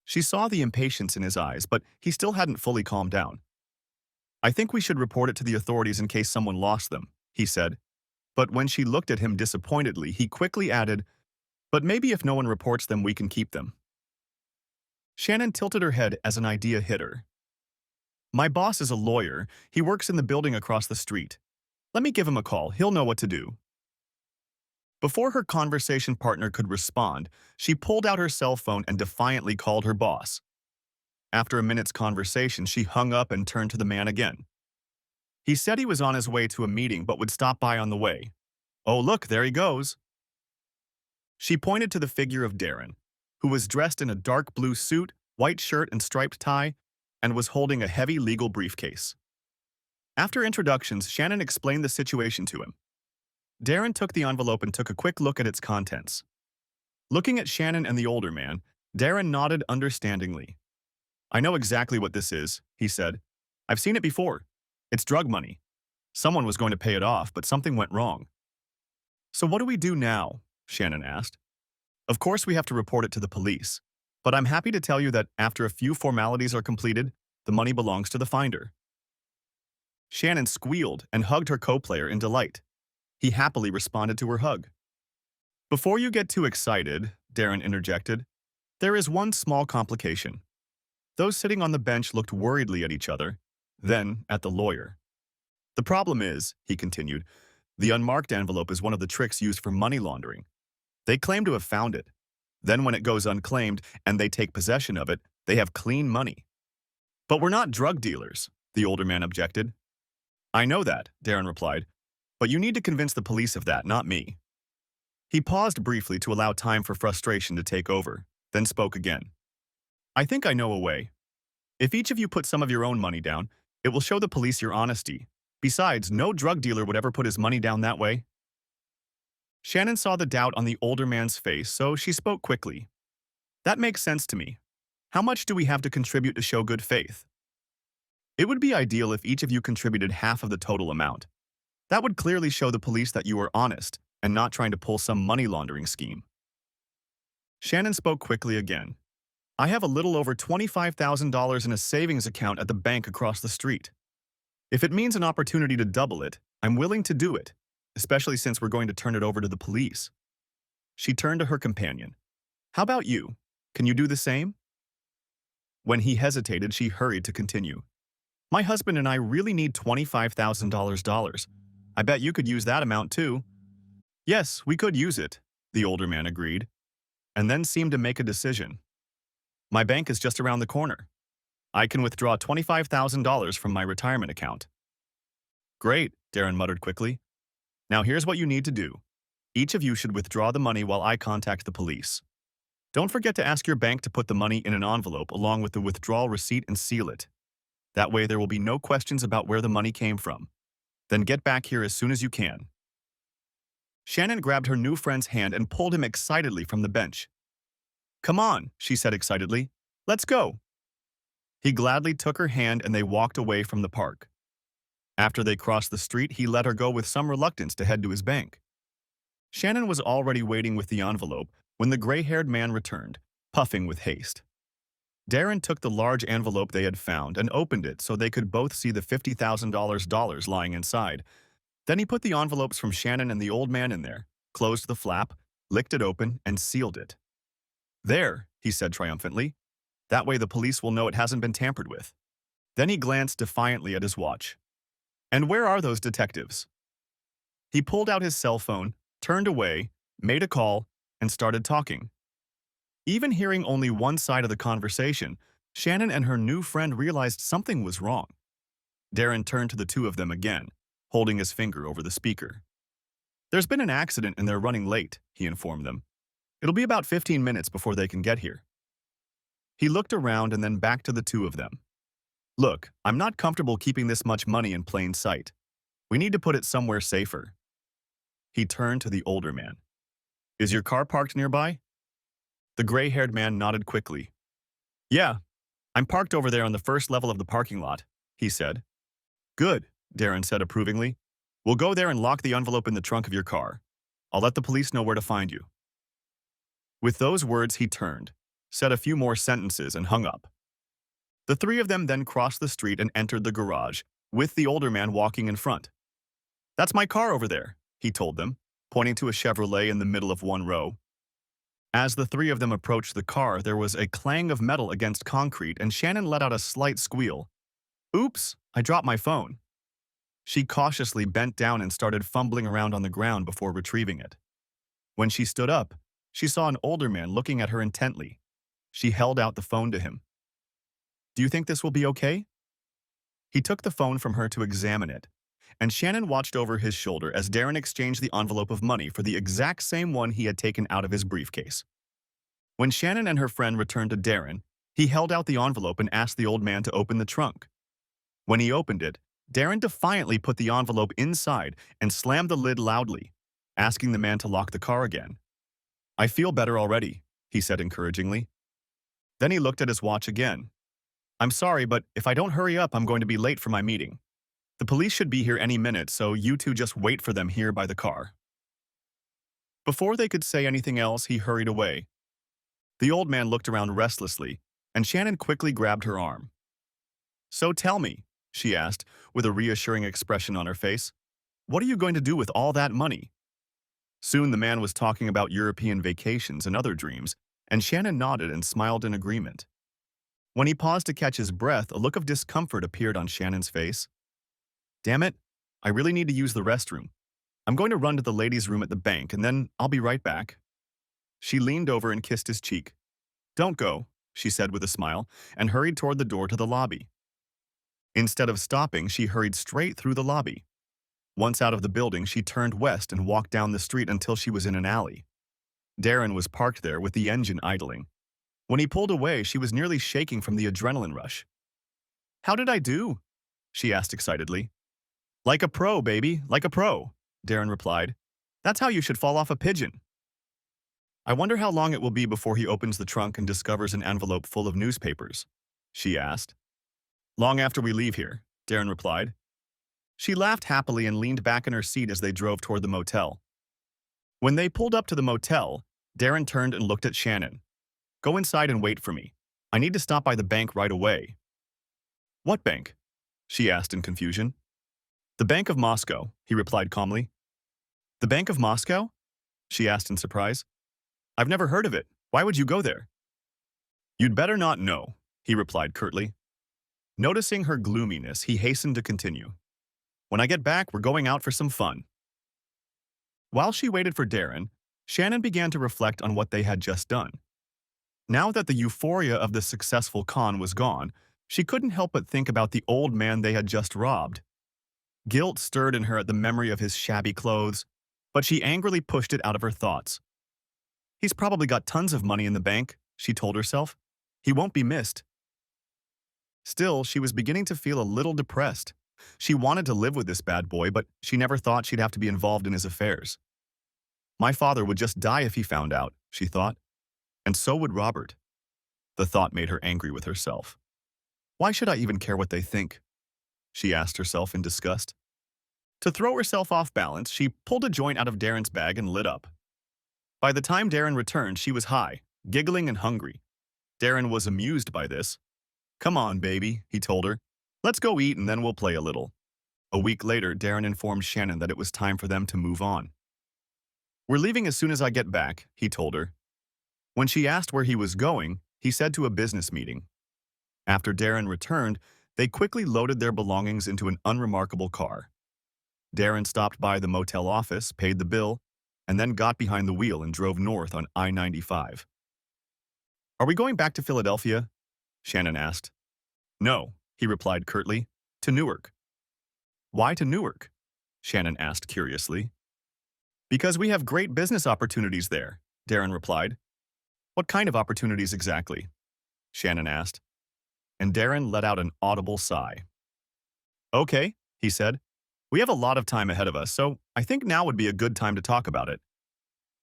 She saw the impatience in his eyes, but he still hadn't fully calmed down. "I think we should report it to the authorities in case someone lost them," he said. But when she looked at him disappointedly, he quickly added, "But maybe if no one reports them, we can keep them." Shannon tilted her head as an idea hit her. "My boss is a lawyer. He works in the building across the street. Let me give him a call. He'll know what to do." Before her conversation partner could respond, she pulled out her cell phone and defiantly called her boss. After a minute's conversation, she hung up and turned to the man again. He said he was on his way to a meeting but would stop by on the way. Oh, look, there he goes. She pointed to the figure of Darren, who was dressed in a dark blue suit, white shirt, and striped tie, and was holding a heavy legal briefcase. After introductions, Shannon explained the situation to him. Darren took the envelope and took a quick look at its contents. Looking at Shannon and the older man, Darren nodded understandingly. I know exactly what this is, he said. I've seen it before. It's drug money. Someone was going to pay it off, but something went wrong. So what do we do now? Shannon asked. Of course we have to report it to the police, but I'm happy to tell you that after a few formalities are completed, the money belongs to the finder. Shannon squealed and hugged her co-player in delight. He happily responded to her hug. Before you get too excited, Darren interjected, there is one small complication. Those sitting on the bench looked worriedly at each other, then at the lawyer. The problem is, he continued, the unmarked envelope is one of the tricks used for money laundering. They claim to have found it. Then when it goes unclaimed and they take possession of it, they have clean money. But we're not drug dealers, the older man objected. I know that, Darren replied, but you need to convince the police of that, not me. He paused briefly to allow time for frustration to take over, then spoke again. I think I know a way. If each of you put some of your own money down, it will show the police your honesty. Besides, no drug dealer would ever put his money down that way. Shannon saw the doubt on the older man's face, so she spoke quickly. That makes sense to me. How much do we have to contribute to show good faith? It would be ideal if each of you contributed half of the total amount. That would clearly show the police that you are honest and not trying to pull some money laundering scheme. Shannon spoke quickly again. I have a little over $25,000 in a savings account at the bank across the street. If it means an opportunity to double it, I'm willing to do it, especially since we're going to turn it over to the police. She turned to her companion. How about you? Can you do the same? When he hesitated, she hurried to continue. My husband and I really need $25,000. I bet you could use that amount too. Yes, we could use it, the older man agreed, and then seemed to make a decision. My bank is just around the corner. I can withdraw $25,000 from my retirement account. Great, Darren muttered quickly. Now here's what you need to do. Each of you should withdraw the money while I contact the police. Don't forget to ask your bank to put the money in an envelope along with the withdrawal receipt and seal it. That way there will be no questions about where the money came from. Then get back here as soon as you can. Shannon grabbed her new friend's hand and pulled him excitedly from the bench. Come on, she said excitedly. Let's go. He gladly took her hand and they walked away from the park. After they crossed the street, he let her go with some reluctance to head to his bank. Shannon was already waiting with the envelope when the gray-haired man returned, puffing with haste. Darren took the large envelope they had found and opened it so they could both see the $50,000 lying inside. Then he put the envelopes from Shannon and the old man in there, closed the flap, licked it open, and sealed it. There, he said triumphantly. That way the police will know it hasn't been tampered with. Then he glanced defiantly at his watch. And where are those detectives? He pulled out his cell phone, turned away, made a call, and started talking. Even hearing only one side of the conversation, Shannon and her new friend realized something was wrong. Darren turned to the two of them again, holding his finger over the speaker. There's been an accident and they're running late, he informed them. It'll be about 15 minutes before they can get here. He looked around and then back to the two of them. Look, I'm not comfortable keeping this much money in plain sight. We need to put it somewhere safer. He turned to the older man. Is your car parked nearby? The gray-haired man nodded quickly. Yeah, I'm parked over there on the first level of the parking lot, he said. Good, Darren said approvingly. We'll go there and lock the envelope in the trunk of your car. I'll let the police know where to find you. With those words, he turned, said a few more sentences, and hung up. The three of them then crossed the street and entered the garage, with the older man walking in front. That's my car over there, he told them, pointing to a Chevrolet in the middle of one row. As the three of them approached the car, there was a clang of metal against concrete, and Shannon let out a slight squeal. Oops, I dropped my phone. She cautiously bent down and started fumbling around on the ground before retrieving it. When she stood up, she saw an older man looking at her intently. She held out the phone to him. Do you think this will be okay? He took the phone from her to examine it, and Shannon watched over his shoulder as Darren exchanged the envelope of money for the exact same one he had taken out of his briefcase. When Shannon and her friend returned to Darren, he held out the envelope and asked the old man to open the trunk. When he opened it, Darren defiantly put the envelope inside and slammed the lid loudly, asking the man to lock the car again. "I feel better already," he said encouragingly. Then he looked at his watch again. "I'm sorry, but if I don't hurry up, I'm going to be late for my meeting. The police should be here any minute, so you two just wait for them here by the car." Before they could say anything else, he hurried away. The old man looked around restlessly, and Shannon quickly grabbed her arm. "So tell me," she asked, with a reassuring expression on her face, "what are you going to do with all that money?" Soon the man was talking about European vacations and other dreams, and Shannon nodded and smiled in agreement. When he paused to catch his breath, a look of discomfort appeared on Shannon's face. "Damn it, I really need to use the restroom. I'm going to run to the ladies' room at the bank, and then I'll be right back." She leaned over and kissed his cheek. "Don't go," she said with a smile, and hurried toward the door to the lobby. Instead of stopping, she hurried straight through the lobby. Once out of the building, she turned west and walked down the street until she was in an alley. Darren was parked there with the engine idling. When he pulled away, she was nearly shaking from the adrenaline rush. "How did I do?" she asked excitedly. "Like a pro, baby, like a pro," Darren replied. "That's how you should fall off a pigeon." "I wonder how long it will be before he opens the trunk and discovers an envelope full of newspapers," she asked. "Long after we leave here," Darren replied. She laughed happily and leaned back in her seat as they drove toward the motel. When they pulled up to the motel, Darren turned and looked at Shannon. "Go inside and wait for me. I need to stop by the bank right away." "What bank?" she asked in confusion. "The Bank of Moscow," he replied calmly. "The Bank of Moscow?" she asked in surprise. "I've never heard of it. Why would you go there?" "You'd better not know," he replied curtly. Noticing her gloominess, he hastened to continue. "When I get back, we're going out for some fun." While she waited for Darren, Shannon began to reflect on what they had just done. Now that the euphoria of the successful con was gone, she couldn't help but think about the old man they had just robbed. Guilt stirred in her at the memory of his shabby clothes, but she angrily pushed it out of her thoughts. "He's probably got tons of money in the bank," she told herself. "He won't be missed." Still, she was beginning to feel a little depressed. She wanted to live with this bad boy, but she never thought she'd have to be involved in his affairs. "My father would just die if he found out," she thought. "And so would Robert." The thought made her angry with herself. "Why should I even care what they think?" she asked herself in disgust. To throw herself off balance, she pulled a joint out of Darren's bag and lit up. By the time Darren returned, she was high, giggling and hungry. Darren was amused by this. "Come on, baby," he told her. "Let's go eat and then we'll play a little." A week later, Darren informed Shannon that it was time for them to move on. "We're leaving as soon as I get back," he told her. When she asked where he was going, he said to a business meeting. After Darren returned, they quickly loaded their belongings into an unremarkable car. Darren stopped by the motel office, paid the bill, and then got behind the wheel and drove north on I-95. "Are we going back to Philadelphia?" Shannon asked. "No," he replied curtly, "to Newark." "Why to Newark?" Shannon asked curiously. "Because we have great business opportunities there," Darren replied. "What kind of opportunities exactly?" Shannon asked. And Darren let out an audible sigh. "Okay," he said. "We have a lot of time ahead of us, so I think now would be a good time to talk about it.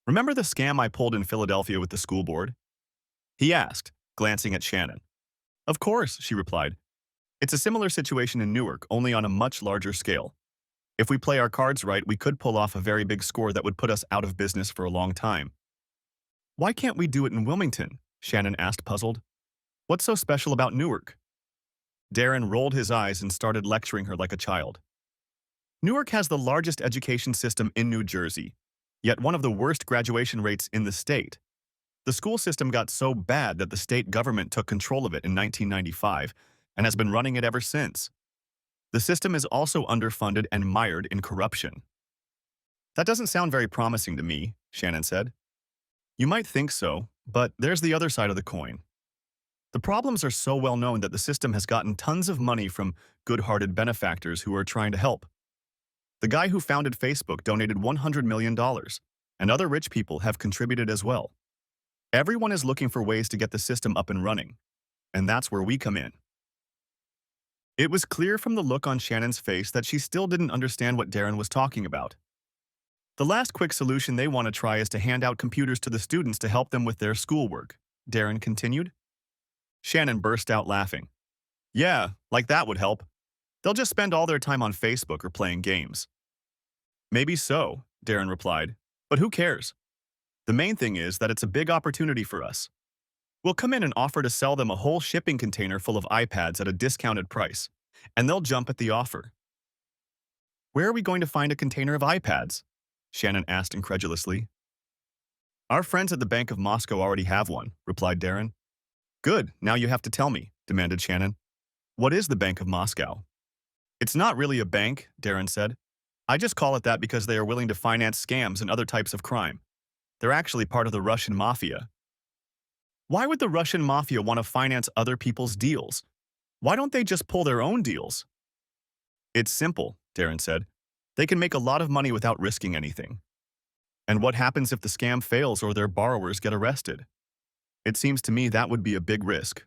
Remember the scam I pulled in Philadelphia with the school board?" he asked, glancing at Shannon. "Of course," she replied. "It's a similar situation in Newark, only on a much larger scale. If we play our cards right, we could pull off a very big score that would put us out of business for a long time." "Why can't we do it in Wilmington?" Shannon asked, puzzled. "What's so special about Newark?" Darren rolled his eyes and started lecturing her like a child. "Newark has the largest education system in New Jersey, yet one of the worst graduation rates in the state. The school system got so bad that the state government took control of it in 1995 and has been running it ever since. The system is also underfunded and mired in corruption." "That doesn't sound very promising to me," Shannon said. "You might think so, but there's the other side of the coin. The problems are so well known that the system has gotten tons of money from good-hearted benefactors who are trying to help. The guy who founded Facebook donated $100 million, and other rich people have contributed as well. Everyone is looking for ways to get the system up and running, and that's where we come in. It was clear from the look on Shannon's face that she still didn't understand what Darren was talking about. The last quick solution they want to try is to hand out computers to the students to help them with their schoolwork, Darren continued. Shannon burst out laughing. Yeah, like that would help. They'll just spend all their time on Facebook or playing games. Maybe so, Darren replied, but who cares? The main thing is that it's a big opportunity for us. We'll come in and offer to sell them a whole shipping container full of iPads at a discounted price, and they'll jump at the offer. Where are we going to find a container of iPads? Shannon asked incredulously. Our friends at the Bank of Moscow already have one, replied Darren. Good, now you have to tell me, demanded Shannon. What is the Bank of Moscow? It's not really a bank, Darren said. I just call it that because they are willing to finance scams and other types of crime. They're actually part of the Russian mafia. Why would the Russian mafia want to finance other people's deals? Why don't they just pull their own deals? It's simple, Darren said. They can make a lot of money without risking anything. And what happens if the scam fails or their borrowers get arrested? It seems to me that would be a big risk.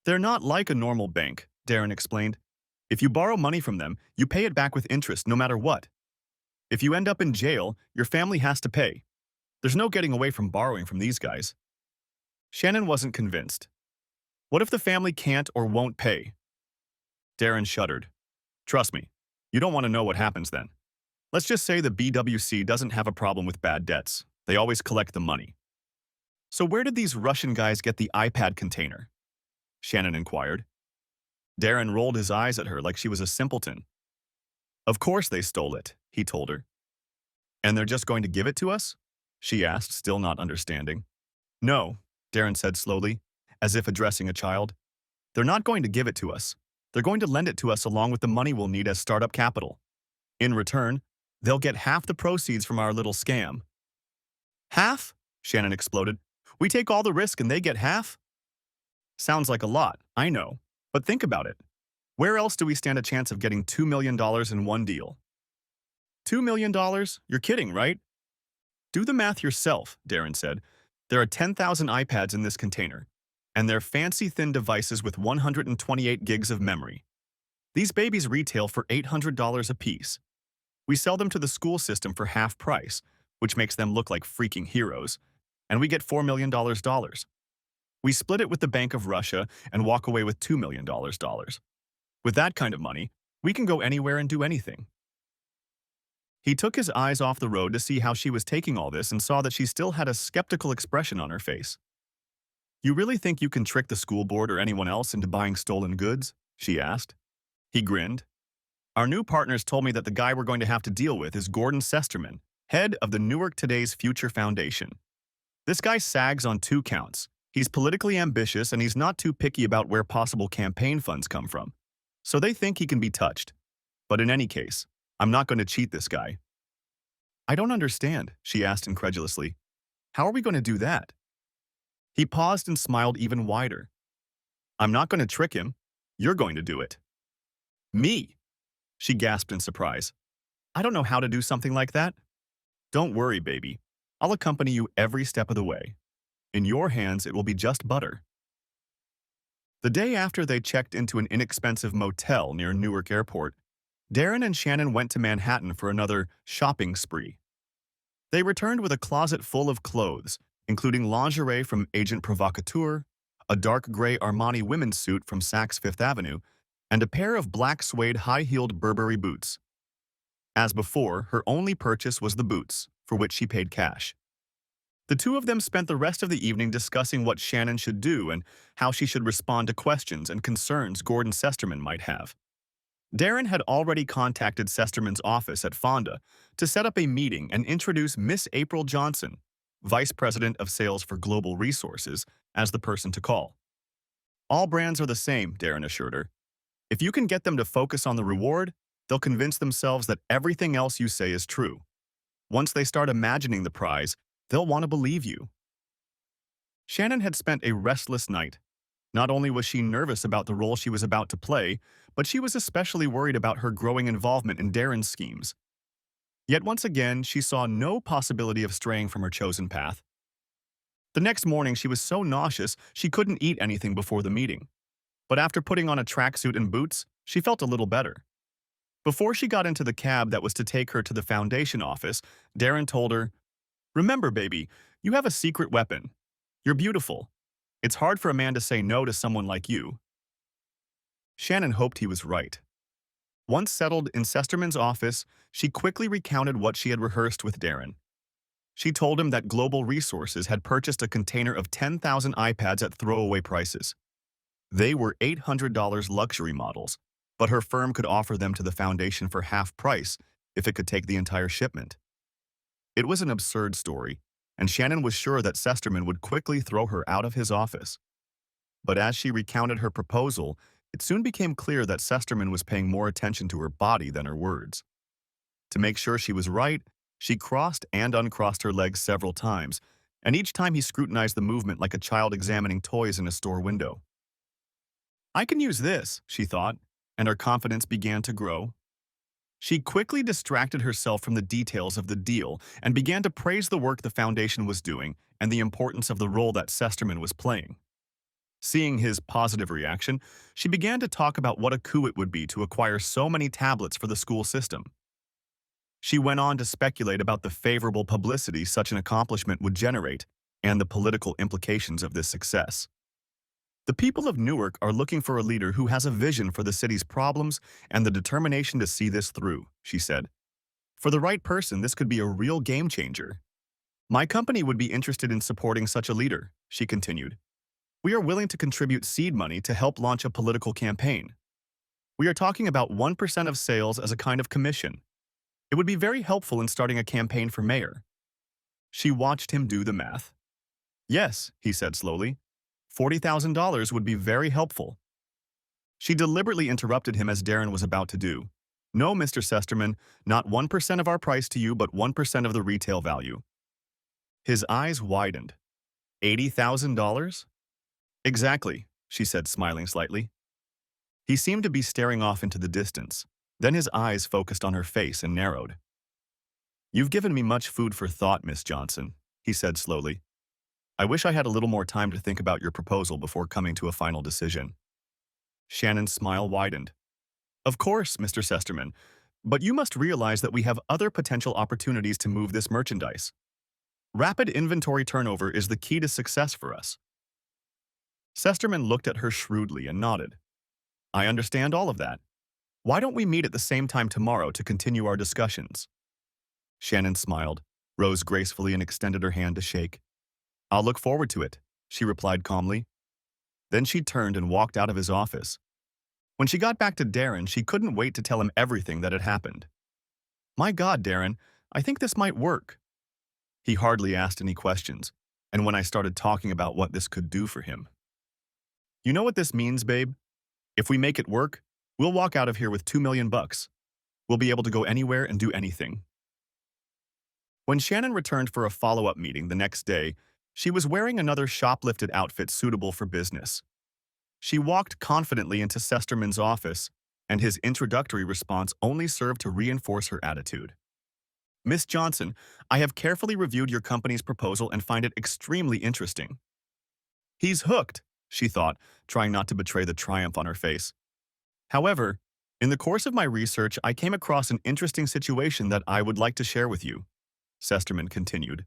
They're not like a normal bank, Darren explained. If you borrow money from them, you pay it back with interest no matter what. If you end up in jail, your family has to pay. There's no getting away from borrowing from these guys. Shannon wasn't convinced. What if the family can't or won't pay? Darren shuddered. Trust me, you don't want to know what happens then. Let's just say the BWC doesn't have a problem with bad debts. They always collect the money. So where did these Russian guys get the iPad container? Shannon inquired. Darren rolled his eyes at her like she was a simpleton. Of course they stole it, he told her. And they're just going to give it to us? She asked, still not understanding. No, Darren said slowly, as if addressing a child. They're not going to give it to us. They're going to lend it to us along with the money we'll need as startup capital. In return, they'll get half the proceeds from our little scam. Half? Shannon exploded. We take all the risk and they get half? Sounds like a lot, I know. But think about it. Where else do we stand a chance of getting $2 million in one deal? $2 million? You're kidding, right? Do the math yourself, Darren said. There are 10,000 iPads in this container, and they're fancy thin devices with 128 gigs of memory. These babies retail for $800 a piece. We sell them to the school system for half price, which makes them look like freaking heroes, and we get $4 million. We split it with the Bank of Russia and walk away with $2 million. With that kind of money, we can go anywhere and do anything. He took his eyes off the road to see how she was taking all this and saw that she still had a skeptical expression on her face. You really think you can trick the school board or anyone else into buying stolen goods? She asked. He grinned. Our new partners told me that the guy we're going to have to deal with is Gordon Sesterman, head of the Newark Today's Future Foundation. This guy sags on 2 counts. He's politically ambitious and he's not too picky about where possible campaign funds come from. So they think he can be touched. But in any case, I'm not going to cheat this guy. I don't understand, she asked incredulously. How are we going to do that? He paused and smiled even wider. I'm not going to trick him. You're going to do it. Me? She gasped in surprise. I don't know how to do something like that. Don't worry, baby. I'll accompany you every step of the way. In your hands, it will be just butter. The day after they checked into an inexpensive motel near Newark Airport, Darren and Shannon went to Manhattan for another shopping spree. They returned with a closet full of clothes, including lingerie from Agent Provocateur, a dark gray Armani women's suit from Saks Fifth Avenue, and a pair of black suede high-heeled Burberry boots. As before, her only purchase was the boots, for which she paid cash. The two of them spent the rest of the evening discussing what Shannon should do and how she should respond to questions and concerns Gordon Sesterman might have. Darren had already contacted Sesterman's office at Fonda to set up a meeting and introduce Miss April Johnson, Vice President of Sales for Global Resources, as the person to call. All brands are the same, Darren assured her. If you can get them to focus on the reward, they'll convince themselves that everything else you say is true. Once they start imagining the prize, they'll want to believe you. Shannon had spent a restless night. Not only was she nervous about the role she was about to play, but she was especially worried about her growing involvement in Darren's schemes. Yet once again, she saw no possibility of straying from her chosen path. The next morning, she was so nauseous she couldn't eat anything before the meeting. But after putting on a tracksuit and boots, she felt a little better. Before she got into the cab that was to take her to the foundation office, Darren told her, "Remember, baby, you have a secret weapon. You're beautiful. It's hard for a man to say no to someone like you." Shannon hoped he was right. Once settled in Sesterman's office, she quickly recounted what she had rehearsed with Darren. She told him that Global Resources had purchased a container of 10,000 iPads at throwaway prices. They were $800 luxury models, but her firm could offer them to the foundation for half price if it could take the entire shipment. It was an absurd story, and Shannon was sure that Sesterman would quickly throw her out of his office. But as she recounted her proposal, it soon became clear that Sesterman was paying more attention to her body than her words. To make sure she was right, she crossed and uncrossed her legs several times, and each time he scrutinized the movement like a child examining toys in a store window. "I can use this," she thought, and her confidence began to grow. She quickly distracted herself from the details of the deal and began to praise the work the foundation was doing and the importance of the role that Sesterman was playing. Seeing his positive reaction, she began to talk about what a coup it would be to acquire so many tablets for the school system. She went on to speculate about the favorable publicity such an accomplishment would generate and the political implications of this success. "The people of Newark are looking for a leader who has a vision for the city's problems and the determination to see this through," she said. "For the right person, this could be a real game changer. My company would be interested in supporting such a leader," she continued. "We are willing to contribute seed money to help launch a political campaign. We are talking about 1% of sales as a kind of commission. It would be very helpful in starting a campaign for mayor." She watched him do the math. "Yes," he said slowly. $40,000 would be very helpful." She deliberately interrupted him as Darren was about to do. "No, Mr. Sesterman, not 1% of our price to you, but 1% of the retail value." His eyes widened. $80,000? "Exactly," she said, smiling slightly. He seemed to be staring off into the distance. Then his eyes focused on her face and narrowed. "You've given me much food for thought, Miss Johnson," he said slowly. "I wish I had a little more time to think about your proposal before coming to a final decision." Shannon's smile widened. "Of course, Mr. Sesterman, but you must realize that we have other potential opportunities to move this merchandise. Rapid inventory turnover is the key to success for us." Sesterman looked at her shrewdly and nodded. "I understand all of that. Why don't we meet at the same time tomorrow to continue our discussions?" Shannon smiled, rose gracefully and extended her hand to shake. "I'll look forward to it," she replied calmly. Then she turned and walked out of his office. When she got back to Darren, she couldn't wait to tell him everything that had happened. "My God, Darren, I think this might work." He hardly asked any questions, and when I started talking about what this could do for him. "You know what this means, babe? If we make it work, we'll walk out of here with $2 million. We'll be able to go anywhere and do anything." When Shannon returned for a follow-up meeting the next day, she was wearing another shoplifted outfit suitable for business. She walked confidently into Sesterman's office, and his introductory response only served to reinforce her attitude. "Miss Johnson, I have carefully reviewed your company's proposal and find it extremely interesting." "He's hooked," she thought, trying not to betray the triumph on her face. "However, in the course of my research, I came across an interesting situation that I would like to share with you," Sesterman continued.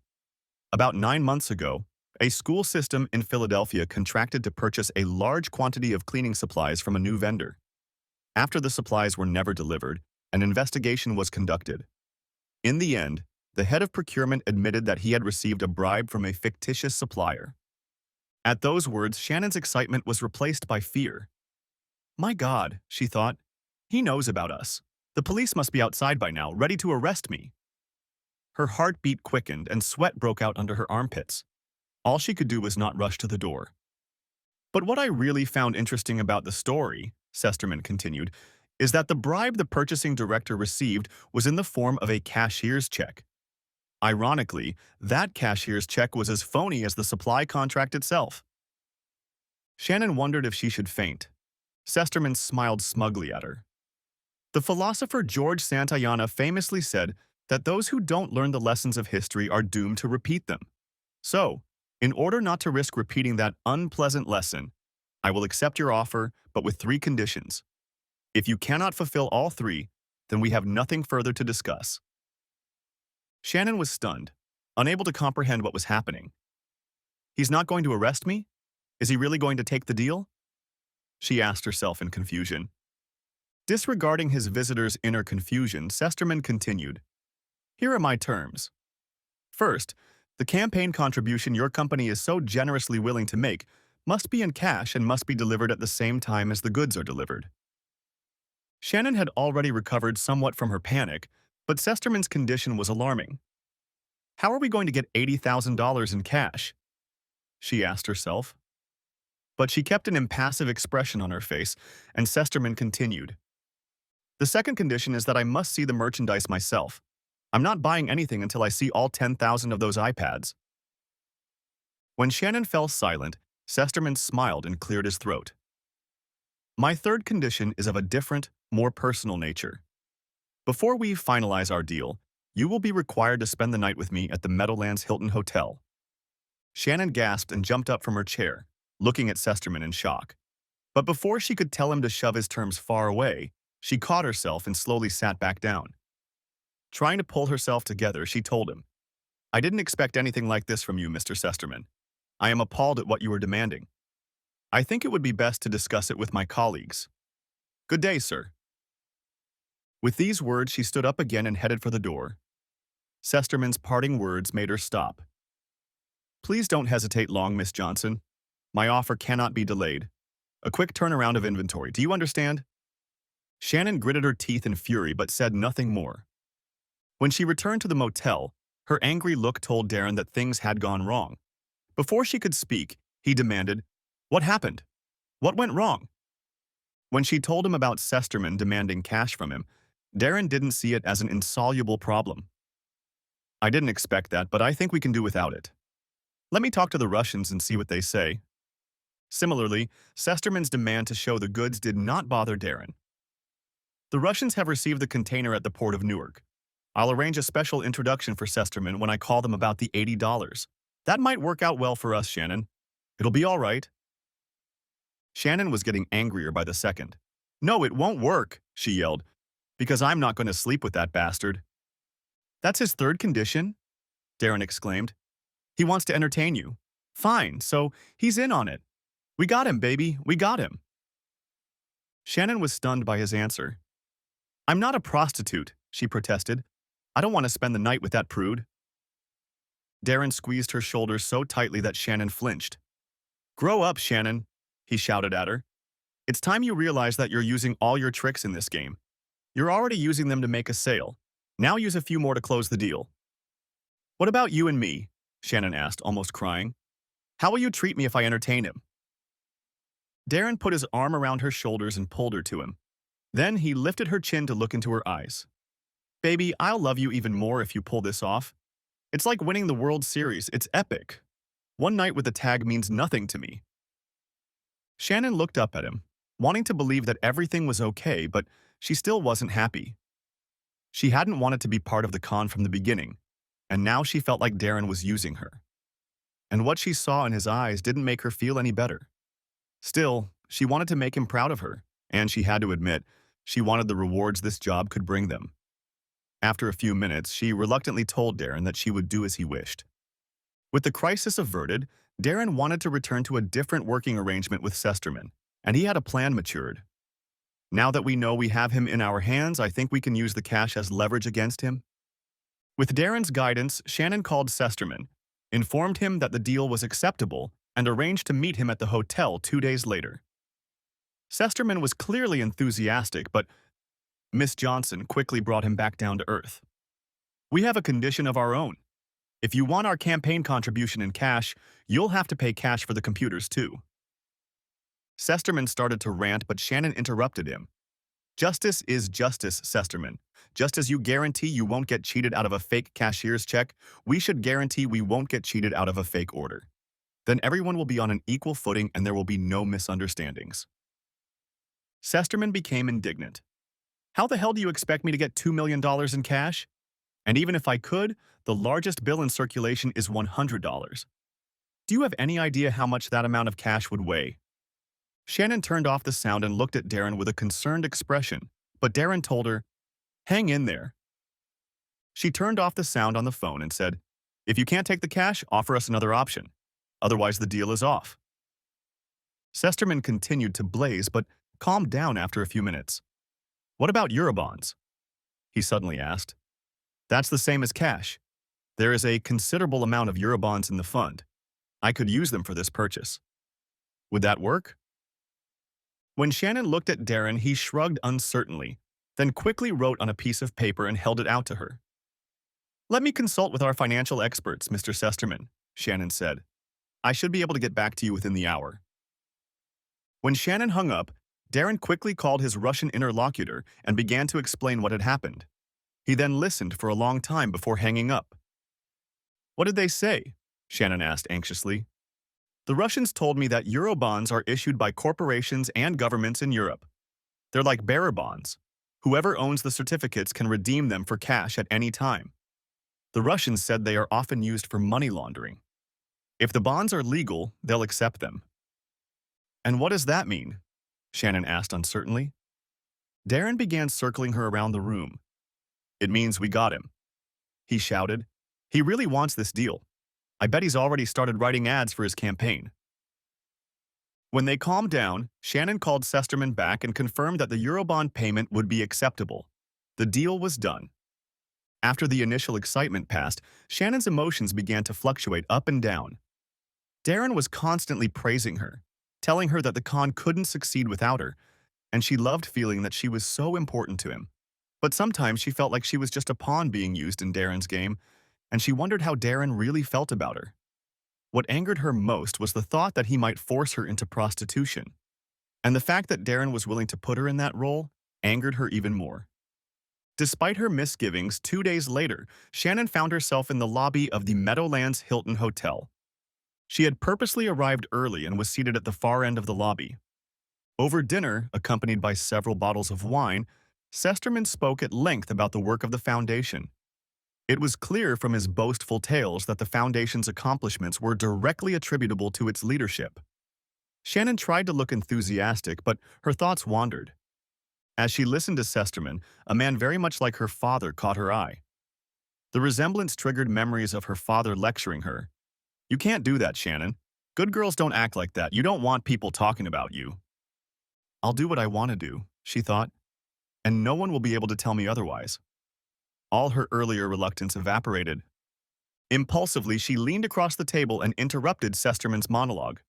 "About 9 months ago, a school system in Philadelphia contracted to purchase a large quantity of cleaning supplies from a new vendor. After the supplies were never delivered, an investigation was conducted. In the end, the head of procurement admitted that he had received a bribe from a fictitious supplier." At those words, Shannon's excitement was replaced by fear. "My God," she thought, "he knows about us. The police must be outside by now, ready to arrest me." Her heartbeat quickened and sweat broke out under her armpits. All she could do was not rush to the door. "But what I really found interesting about the story," Sesterman continued, "is that the bribe the purchasing director received was in the form of a cashier's check. Ironically, that cashier's check was as phony as the supply contract itself." Shannon wondered if she should faint. Sesterman smiled smugly at her. The philosopher George Santayana famously said that those who don't learn the lessons of history are doomed to repeat them. So, in order not to risk repeating that unpleasant lesson, I will accept your offer, but with three conditions. If you cannot fulfill all three, then we have nothing further to discuss. Shannon was stunned, unable to comprehend what was happening. He's not going to arrest me? Is he really going to take the deal? She asked herself in confusion. Disregarding his visitor's inner confusion, Sesterman continued. Here are my terms. First, the campaign contribution your company is so generously willing to make must be in cash and must be delivered at the same time as the goods are delivered. Shannon had already recovered somewhat from her panic, but Sesterman's condition was alarming. How are we going to get $80,000 in cash? She asked herself. But she kept an impassive expression on her face, and Sesterman continued. The second condition is that I must see the merchandise myself. I'm not buying anything until I see all 10,000 of those iPads. When Shannon fell silent, Sesterman smiled and cleared his throat. My third condition is of a different, more personal nature. Before we finalize our deal, you will be required to spend the night with me at the Meadowlands Hilton Hotel. Shannon gasped and jumped up from her chair, looking at Sesterman in shock. But before she could tell him to shove his terms far away, she caught herself and slowly sat back down. Trying to pull herself together, she told him, I didn't expect anything like this from you, Mr. Sesterman. I am appalled at what you are demanding. I think it would be best to discuss it with my colleagues. Good day, sir. With these words, she stood up again and headed for the door. Sesterman's parting words made her stop. Please don't hesitate long, Miss Johnson. My offer cannot be delayed. A quick turnaround of inventory, do you understand? Shannon gritted her teeth in fury but said nothing more. When she returned to the motel, her angry look told Darren that things had gone wrong. Before she could speak, he demanded, What happened? What went wrong? When she told him about Sesterman demanding cash from him, Darren didn't see it as an insoluble problem. I didn't expect that, but I think we can do without it. Let me talk to the Russians and see what they say. Similarly, Sesterman's demand to show the goods did not bother Darren. The Russians have received the container at the port of Newark. I'll arrange a special introduction for Sesterman when I call them about the $80. That might work out well for us, Shannon. It'll be all right. Shannon was getting angrier by the second. No, it won't work, she yelled, because I'm not going to sleep with that bastard. That's his third condition? Darren exclaimed. He wants to entertain you. Fine, so he's in on it. We got him, baby, we got him. Shannon was stunned by his answer. I'm not a prostitute, she protested. I don't want to spend the night with that prude. Darren squeezed her shoulders so tightly that Shannon flinched. Grow up, Shannon, he shouted at her. It's time you realize that you're using all your tricks in this game. You're already using them to make a sale. Now use a few more to close the deal. What about you and me? Shannon asked, almost crying. How will you treat me if I entertain him? Darren put his arm around her shoulders and pulled her to him. Then he lifted her chin to look into her eyes. Baby, I'll love you even more if you pull this off. It's like winning the World Series. It's epic. One night with the tag means nothing to me. Shannon looked up at him, wanting to believe that everything was okay, but she still wasn't happy. She hadn't wanted to be part of the con from the beginning, and now she felt like Darren was using her. And what she saw in his eyes didn't make her feel any better. Still, she wanted to make him proud of her, and she had to admit, she wanted the rewards this job could bring them. After a few minutes, she reluctantly told Darren that she would do as he wished. With the crisis averted, Darren wanted to return to a different working arrangement with Sesterman, and he had a plan matured. Now that we know we have him in our hands, I think we can use the cash as leverage against him. With Darren's guidance, Shannon called Sesterman, informed him that the deal was acceptable, and arranged to meet him at the hotel 2 days later. Sesterman was clearly enthusiastic, but Miss Johnson quickly brought him back down to earth. We have a condition of our own. If you want our campaign contribution in cash, you'll have to pay cash for the computers too. Sesterman started to rant, but Shannon interrupted him. Justice is justice, Sesterman. Just as you guarantee you won't get cheated out of a fake cashier's check, we should guarantee we won't get cheated out of a fake order. Then everyone will be on an equal footing and there will be no misunderstandings. Sesterman became indignant. How the hell do you expect me to get $2 million in cash? And even if I could, the largest bill in circulation is $100. Do you have any idea how much that amount of cash would weigh? Shannon turned off the sound and looked at Darren with a concerned expression, but Darren told her, "Hang in there." She turned off the sound on the phone and said, "If you can't take the cash, offer us another option. Otherwise, the deal is off." Sesterman continued to blaze, but calmed down after a few minutes. "What about Eurobonds?" he suddenly asked. "That's the same as cash. There is a considerable amount of Eurobonds in the fund. I could use them for this purchase. Would that work?" When Shannon looked at Darren, he shrugged uncertainly, then quickly wrote on a piece of paper and held it out to her. "Let me consult with our financial experts, Mr. Sesterman," Shannon said. "I should be able to get back to you within the hour." When Shannon hung up, Darren quickly called his Russian interlocutor and began to explain what had happened. He then listened for a long time before hanging up. "What did they say?" Shannon asked anxiously. "The Russians told me that Eurobonds are issued by corporations and governments in Europe. They're like bearer bonds. Whoever owns the certificates can redeem them for cash at any time. The Russians said they are often used for money laundering. If the bonds are legal, they'll accept them." "And what does that mean?" Shannon asked uncertainly. Darren began circling her around the room. "It means we got him," he shouted. "He really wants this deal. I bet he's already started writing ads for his campaign." When they calmed down, Shannon called Sesterman back and confirmed that the Eurobond payment would be acceptable. The deal was done. After the initial excitement passed, Shannon's emotions began to fluctuate up and down. Darren was constantly praising her, telling her that the con couldn't succeed without her, and she loved feeling that she was so important to him. But sometimes she felt like she was just a pawn being used in Darren's game, and she wondered how Darren really felt about her. What angered her most was the thought that he might force her into prostitution. And the fact that Darren was willing to put her in that role angered her even more. Despite her misgivings, 2 days later, Shannon found herself in the lobby of the Meadowlands Hilton Hotel. She had purposely arrived early and was seated at the far end of the lobby. Over dinner, accompanied by several bottles of wine, Sesterman spoke at length about the work of the foundation. It was clear from his boastful tales that the foundation's accomplishments were directly attributable to its leadership. Shannon tried to look enthusiastic, but her thoughts wandered. As she listened to Sesterman, a man very much like her father caught her eye. The resemblance triggered memories of her father lecturing her. "You can't do that, Shannon. Good girls don't act like that. You don't want people talking about you." "I'll do what I want to do," she thought, "and no one will be able to tell me otherwise." All her earlier reluctance evaporated. Impulsively, she leaned across the table and interrupted Sesterman's monologue.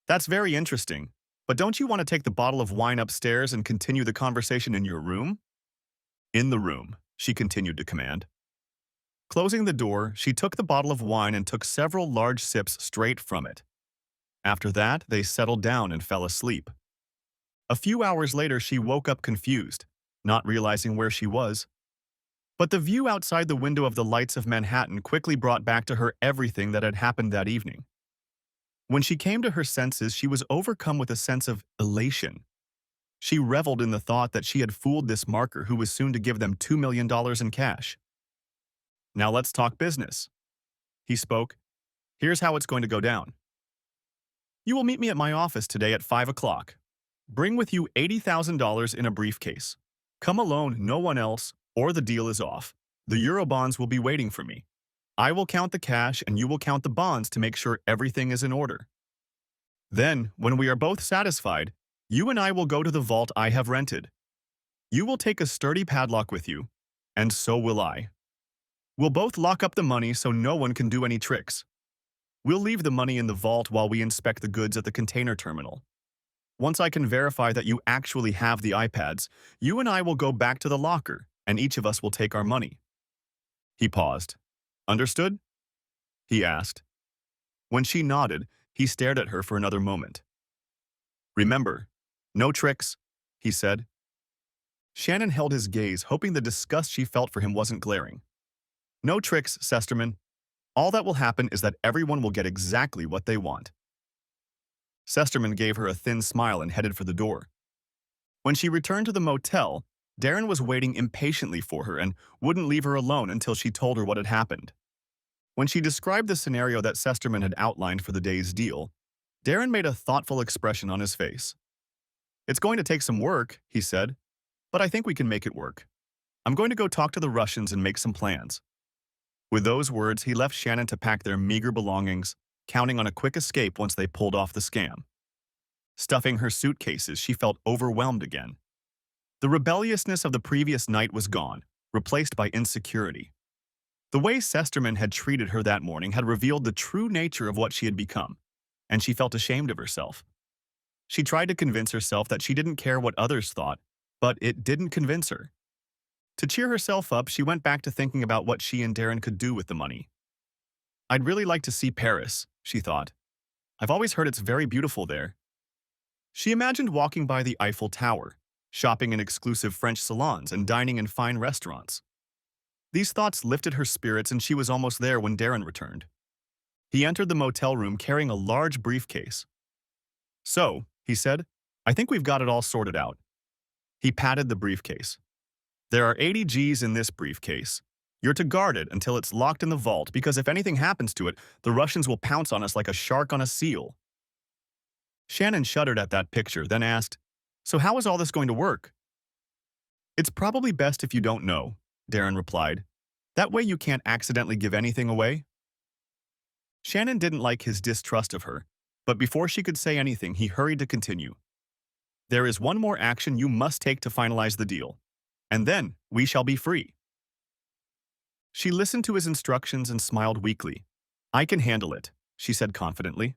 "That's very interesting, but don't you want to take the bottle of wine upstairs and continue the conversation in your room?" "In the room," she continued to command. Closing the door, she took the bottle of wine and took several large sips straight from it. After that, they settled down and fell asleep. A few hours later, she woke up confused, not realizing where she was. But the view outside the window of the lights of Manhattan quickly brought back to her everything that had happened that evening. When she came to her senses, she was overcome with a sense of elation. She reveled in the thought that she had fooled this marker who was soon to give them $2 million in cash. "Now let's talk business," he spoke. "Here's how it's going to go down. You will meet me at my office today at 5 o'clock. Bring with you $80,000 in a briefcase. Come alone, no one else, or the deal is off. The Eurobonds will be waiting for me. I will count the cash and you will count the bonds to make sure everything is in order. Then, when we are both satisfied, you and I will go to the vault I have rented. You will take a sturdy padlock with you, and so will I. We'll both lock up the money so no one can do any tricks. We'll leave the money in the vault while we inspect the goods at the container terminal. Once I can verify that you actually have the iPads, you and I will go back to the locker, and each of us will take our money." He paused. "Understood?" he asked. When she nodded, he stared at her for another moment. "Remember, no tricks," he said. Shannon held his gaze, hoping the disgust she felt for him wasn't glaring. "No tricks, Sesterman. All that will happen is that everyone will get exactly what they want. Sesterman gave her a thin smile and headed for the door. When she returned to the motel, Darren was waiting impatiently for her and wouldn't leave her alone until she told her what had happened. When she described the scenario that Sesterman had outlined for the day's deal, Darren made a thoughtful expression on his face. "It's going to take some work," he said, "but I think we can make it work. I'm going to go talk to the Russians and make some plans." With those words, he left Shannon to pack their meager belongings, counting on a quick escape once they pulled off the scam. Stuffing her suitcases, she felt overwhelmed again. The rebelliousness of the previous night was gone, replaced by insecurity. The way Sesterman had treated her that morning had revealed the true nature of what she had become, and she felt ashamed of herself. She tried to convince herself that she didn't care what others thought, but it didn't convince her. To cheer herself up, she went back to thinking about what she and Darren could do with the money. "I'd really like to see Paris," she thought. "I've always heard it's very beautiful there." She imagined walking by the Eiffel Tower, shopping in exclusive French salons and dining in fine restaurants. These thoughts lifted her spirits and she was almost there when Darren returned. He entered the motel room carrying a large briefcase. "So," he said, "I think we've got it all sorted out." He patted the briefcase. "There are 80 Gs in this briefcase. You're to guard it until it's locked in the vault because if anything happens to it, the Russians will pounce on us like a shark on a seal." Shannon shuddered at that picture, then asked, "So how is all this going to work?" "It's probably best if you don't know," Darren replied. "That way you can't accidentally give anything away." Shannon didn't like his distrust of her, but before she could say anything, he hurried to continue. "There is one more action you must take to finalize the deal, and then we shall be free." She listened to his instructions and smiled weakly. "I can handle it," she said confidently.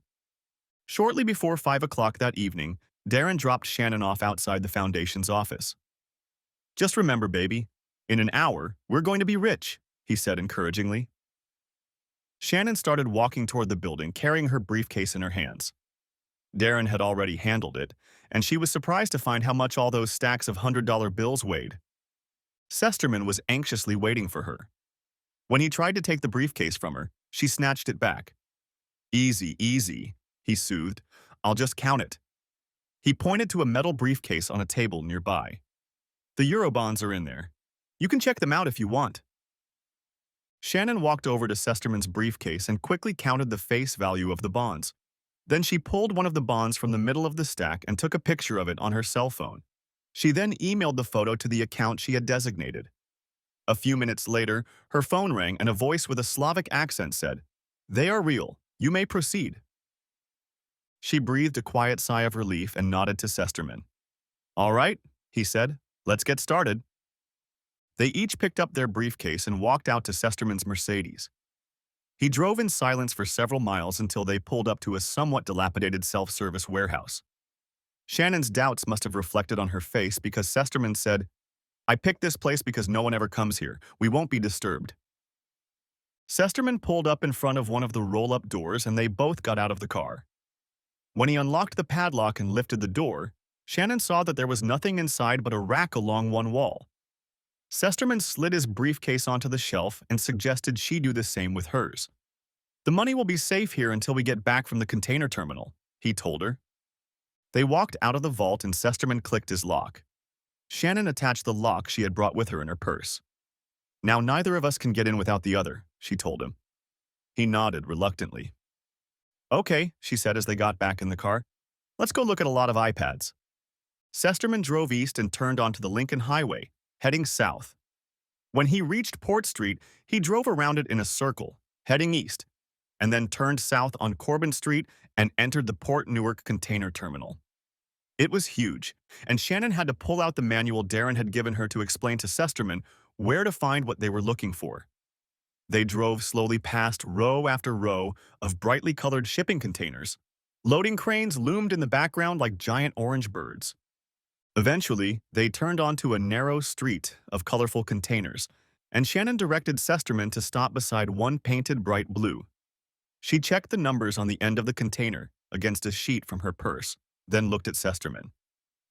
Shortly before 5 o'clock that evening, Darren dropped Shannon off outside the Foundation's office. "Just remember, baby, in an hour, we're going to be rich," he said encouragingly. Shannon started walking toward the building, carrying her briefcase in her hands. Darren had already handled it, and she was surprised to find how much all those stacks of $100 bills weighed. Sesterman was anxiously waiting for her. When he tried to take the briefcase from her, she snatched it back. "Easy, easy," he soothed. "I'll just count it." He pointed to a metal briefcase on a table nearby. "The Eurobonds are in there. You can check them out if you want." Shannon walked over to Sesterman's briefcase and quickly counted the face value of the bonds. Then she pulled one of the bonds from the middle of the stack and took a picture of it on her cell phone. She then emailed the photo to the account she had designated. A few minutes later, her phone rang and a voice with a Slavic accent said, "They are real. You may proceed." She breathed a quiet sigh of relief and nodded to Sesterman. "All right," he said, "let's get started." They each picked up their briefcase and walked out to Sesterman's Mercedes. He drove in silence for several miles until they pulled up to a somewhat dilapidated self-service warehouse. Shannon's doubts must have reflected on her face because Sesterman said, "I picked this place because no one ever comes here. We won't be disturbed." Sesterman pulled up in front of one of the roll-up doors and they both got out of the car. When he unlocked the padlock and lifted the door, Shannon saw that there was nothing inside but a rack along one wall. Sesterman slid his briefcase onto the shelf and suggested she do the same with hers. "The money will be safe here until we get back from the container terminal," he told her. They walked out of the vault and Sesterman clicked his lock. Shannon attached the lock she had brought with her in her purse. "Now neither of us can get in without the other," she told him. He nodded reluctantly. "Okay," she said as they got back in the car. "Let's go look at a lot of iPads." Sesterman drove east and turned onto the Lincoln Highway, heading south. When he reached Port Street, he drove around it in a circle, heading east, and then turned south on Corbin Street and entered the Port Newark container terminal. It was huge, and Shannon had to pull out the manual Darren had given her to explain to Sesterman where to find what they were looking for. They drove slowly past row after row of brightly colored shipping containers. Loading cranes loomed in the background like giant orange birds. Eventually, they turned onto a narrow street of colorful containers, and Shannon directed Sesterman to stop beside one painted bright blue. She checked the numbers on the end of the container against a sheet from her purse, then looked at Sesterman.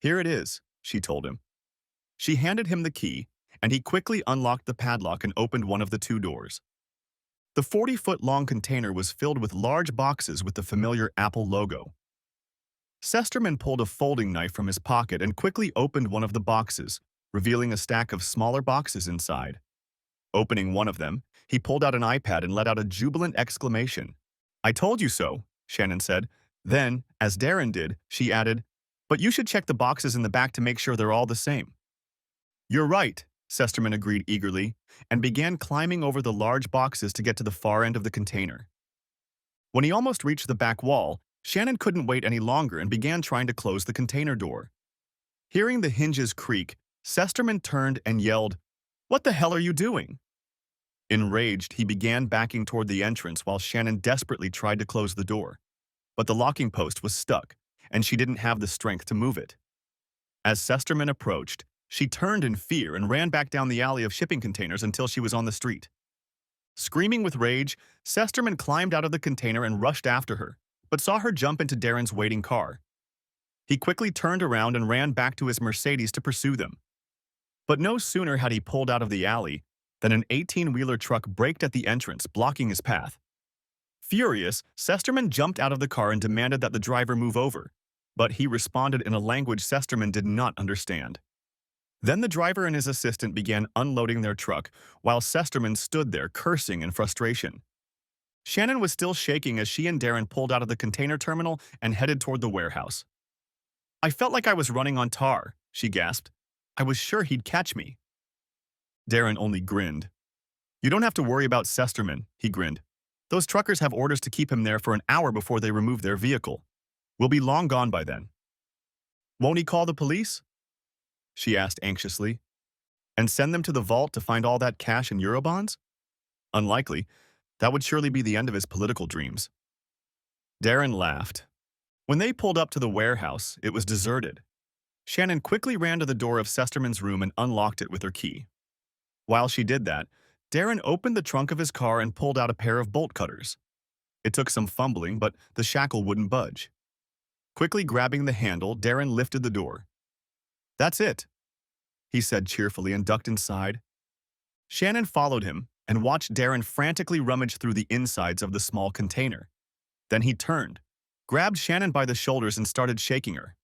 "Here it is," she told him. She handed him the key, and he quickly unlocked the padlock and opened one of the two doors. The 40-foot-long container was filled with large boxes with the familiar Apple logo. Sesterman pulled a folding knife from his pocket and quickly opened one of the boxes, revealing a stack of smaller boxes inside. Opening one of them, he pulled out an iPad and let out a jubilant exclamation. "I told you so," Shannon said. Then, as Darren did, she added, "But you should check the boxes in the back to make sure they're all the same." "You're right," Sesterman agreed eagerly, and began climbing over the large boxes to get to the far end of the container. When he almost reached the back wall, Shannon couldn't wait any longer and began trying to close the container door. Hearing the hinges creak, Sesterman turned and yelled, "What the hell are you doing?" Enraged, he began backing toward the entrance while Shannon desperately tried to close the door. But the locking post was stuck, and she didn't have the strength to move it. As Sesterman approached, she turned in fear and ran back down the alley of shipping containers until she was on the street. Screaming with rage, Sesterman climbed out of the container and rushed after her, but saw her jump into Darren's waiting car. He quickly turned around and ran back to his Mercedes to pursue them. But no sooner had he pulled out of the alley than an 18-wheeler truck braked at the entrance, blocking his path. Furious, Sesterman jumped out of the car and demanded that the driver move over, but he responded in a language Sesterman did not understand. Then the driver and his assistant began unloading their truck, while Sesterman stood there cursing in frustration. Shannon was still shaking as she and Darren pulled out of the container terminal and headed toward the warehouse. "I felt like I was running on tar," she gasped. "I was sure he'd catch me." Darren only grinned. "You don't have to worry about Sesterman," he grinned. "Those truckers have orders to keep him there for an hour before they remove their vehicle. We'll be long gone by then." "Won't he call the police?" she asked anxiously. "And send them to the vault to find all that cash and Eurobonds?" "Unlikely. That would surely be the end of his political dreams." Darren laughed. When they pulled up to the warehouse, it was deserted. Shannon quickly ran to the door of Sesterman's room and unlocked it with her key. While she did that, Darren opened the trunk of his car and pulled out a pair of bolt cutters. It took some fumbling, but the shackle wouldn't budge. Quickly grabbing the handle, Darren lifted the door. "That's it," he said cheerfully and ducked inside. Shannon followed him and watched Darren frantically rummage through the insides of the small container. Then he turned, grabbed Shannon by the shoulders and started shaking her.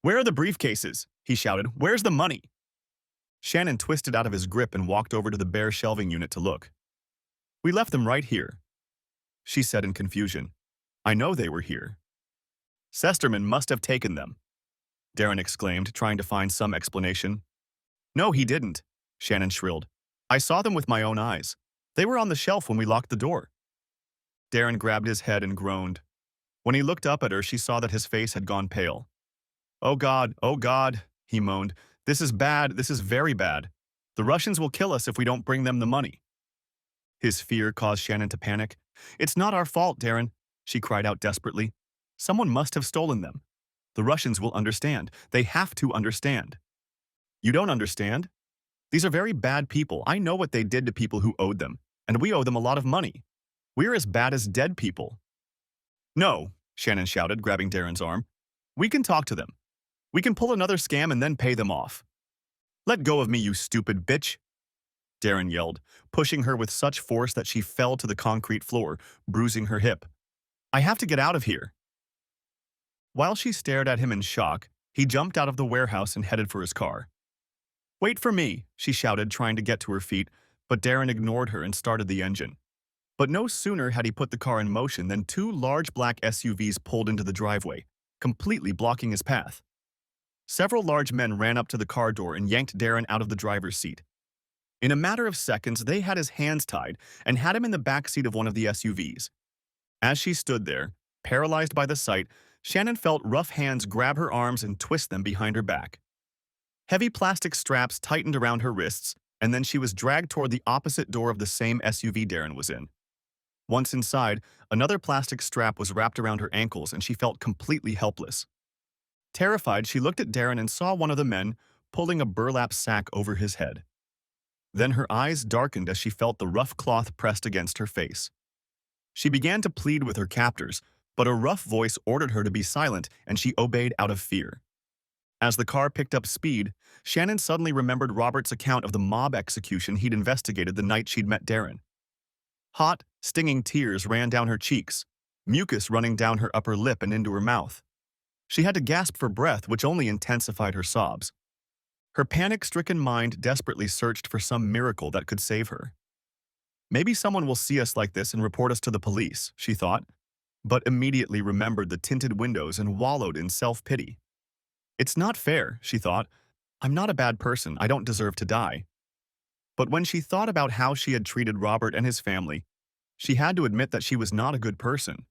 "Where are the briefcases?" he shouted. "Where's the money?" Shannon twisted out of his grip and walked over to the bare shelving unit to look. "We left them right here," she said in confusion. "I know they were here." "Sesterman must have taken them," Darren exclaimed, trying to find some explanation. "No, he didn't," Shannon shrilled. "I saw them with my own eyes. They were on the shelf when we locked the door." Darren grabbed his head and groaned. When he looked up at her, she saw that his face had gone pale. Oh God, he moaned. "This is bad, this is very bad. The Russians will kill us if we don't bring them the money." His fear caused Shannon to panic. "It's not our fault, Darren," she cried out desperately. "Someone must have stolen them. The Russians will understand. They have to understand." "You don't understand? These are very bad people. I know what they did to people who owed them, and we owe them a lot of money. We're as bad as dead people." "No," Shannon shouted, grabbing Darren's arm. "We can talk to them. We can pull another scam and then pay them off." "Let go of me, you stupid bitch," Darren yelled, pushing her with such force that she fell to the concrete floor, bruising her hip. "I have to get out of here." While she stared at him in shock, he jumped out of the warehouse and headed for his car. "Wait for me," she shouted, trying to get to her feet, but Darren ignored her and started the engine. But no sooner had he put the car in motion than two large black SUVs pulled into the driveway, completely blocking his path. Several large men ran up to the car door and yanked Darren out of the driver's seat. In a matter of seconds, they had his hands tied and had him in the back seat of one of the SUVs. As she stood there, paralyzed by the sight, Shannon felt rough hands grab her arms and twist them behind her back. Heavy plastic straps tightened around her wrists, and then she was dragged toward the opposite door of the same SUV Darren was in. Once inside, another plastic strap was wrapped around her ankles and she felt completely helpless. Terrified, she looked at Darren and saw one of the men pulling a burlap sack over his head. Then her eyes darkened as she felt the rough cloth pressed against her face. She began to plead with her captors, but a rough voice ordered her to be silent, and she obeyed out of fear. As the car picked up speed, Shannon suddenly remembered Robert's account of the mob execution he'd investigated the night she'd met Darren. Hot, stinging tears ran down her cheeks, mucus running down her upper lip and into her mouth. She had to gasp for breath, which only intensified her sobs. Her panic-stricken mind desperately searched for some miracle that could save her. Maybe someone will see us like this and report us to the police, she thought, but immediately remembered the tinted windows and wallowed in self-pity. It's not fair, she thought. I'm not a bad person. I don't deserve to die. But when she thought about how she had treated Robert and his family, she had to admit that she was not a good person.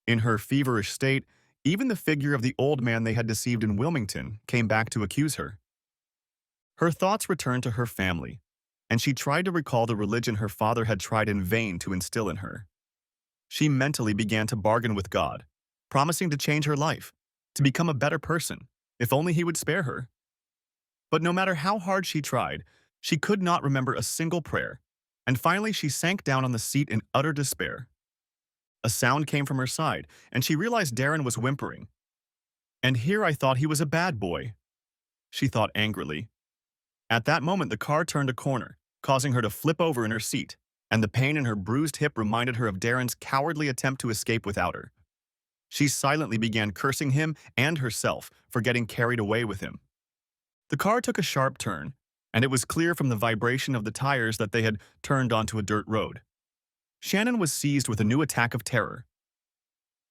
In her feverish state, even the figure of the old man they had deceived in Wilmington came back to accuse her. Her thoughts returned to her family, and she tried to recall the religion her father had tried in vain to instill in her. She mentally began to bargain with God, promising to change her life, to become a better person, if only he would spare her. But no matter how hard she tried, she could not remember a single prayer, and finally she sank down on the seat in utter despair. A sound came from her side, and she realized Darren was whimpering. And here I thought he was a bad boy, she thought angrily. At that moment, the car turned a corner, causing her to flip over in her seat, and the pain in her bruised hip reminded her of Darren's cowardly attempt to escape without her. She silently began cursing him and herself for getting carried away with him. The car took a sharp turn, and it was clear from the vibration of the tires that they had turned onto a dirt road. Shannon was seized with a new attack of terror.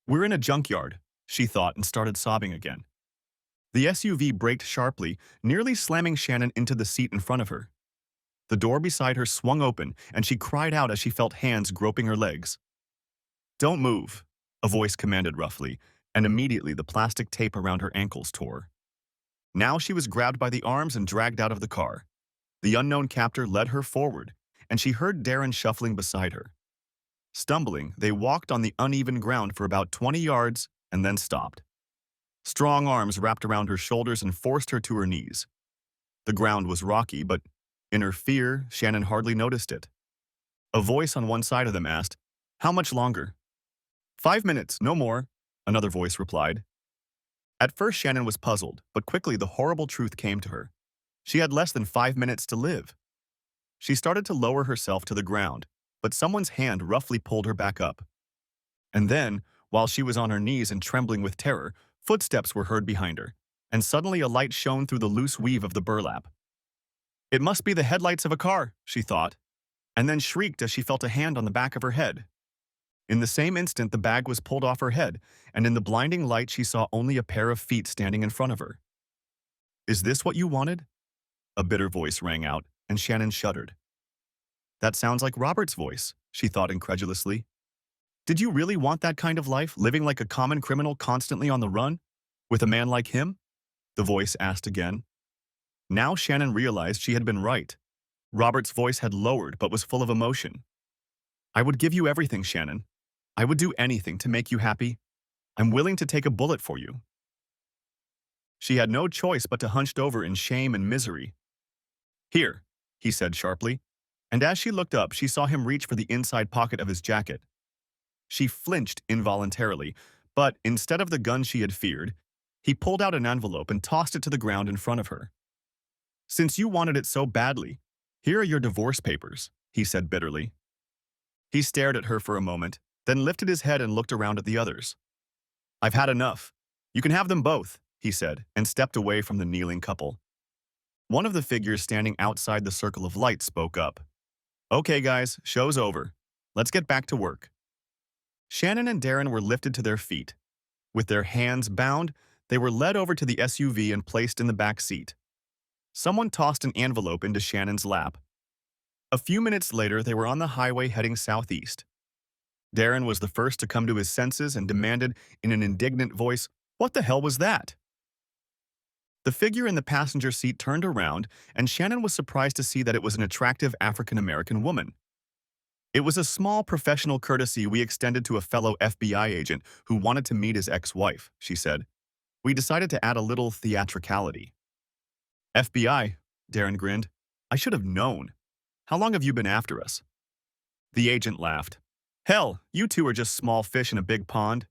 We're in a junkyard, she thought, and started sobbing again. The SUV braked sharply, nearly slamming Shannon into the seat in front of her. The door beside her swung open, and she cried out as she felt hands groping her legs. Don't move, a voice commanded roughly, and immediately the plastic tape around her ankles tore. Now she was grabbed by the arms and dragged out of the car. The unknown captor led her forward, and she heard Darren shuffling beside her. Stumbling, they walked on the uneven ground for about 20 yards and then stopped. Strong arms wrapped around her shoulders and forced her to her knees. The ground was rocky, but in her fear, Shannon hardly noticed it. A voice on one side of them asked, "How much longer?" 5 minutes, no more, another voice replied. At first, Shannon was puzzled, but quickly the horrible truth came to her. She had less than 5 minutes to live. She started to lower herself to the ground, but someone's hand roughly pulled her back up. And then, while she was on her knees and trembling with terror, footsteps were heard behind her, and suddenly a light shone through the loose weave of the burlap. It must be the headlights of a car, she thought, and then shrieked as she felt a hand on the back of her head. In the same instant, the bag was pulled off her head, and in the blinding light she saw only a pair of feet standing in front of her. Is this what you wanted? A bitter voice rang out, and Shannon shuddered. That sounds like Robert's voice, she thought incredulously. Did you really want that kind of life, living like a common criminal constantly on the run? With a man like him? The voice asked again. Now Shannon realized she had been right. Robert's voice had lowered but was full of emotion. I would give you everything, Shannon. I would do anything to make you happy. I'm willing to take a bullet for you. She had no choice but to hunch over in shame and misery. Here, he said sharply, and as she looked up, she saw him reach for the inside pocket of his jacket. She flinched involuntarily, but instead of the gun she had feared, he pulled out an envelope and tossed it to the ground in front of her. Since you wanted it so badly, here are your divorce papers, he said bitterly. He stared at her for a moment, then lifted his head and looked around at the others. I've had enough. You can have them both, he said, and stepped away from the kneeling couple. One of the figures standing outside the circle of light spoke up. Okay, guys, show's over. Let's get back to work. Shannon and Darren were lifted to their feet. With their hands bound, they were led over to the SUV and placed in the back seat. Someone tossed an envelope into Shannon's lap. A few minutes later, they were on the highway heading southeast. Darren was the first to come to his senses and demanded in an indignant voice, "What the hell was that?" The figure in the passenger seat turned around, and Shannon was surprised to see that it was an attractive African-American woman. It was a small professional courtesy we extended to a fellow FBI agent who wanted to meet his ex-wife, she said. We decided to add a little theatricality. FBI, Darren grinned. I should have known. How long have you been after us? The agent laughed. Hell, you two are just small fish in a big pond.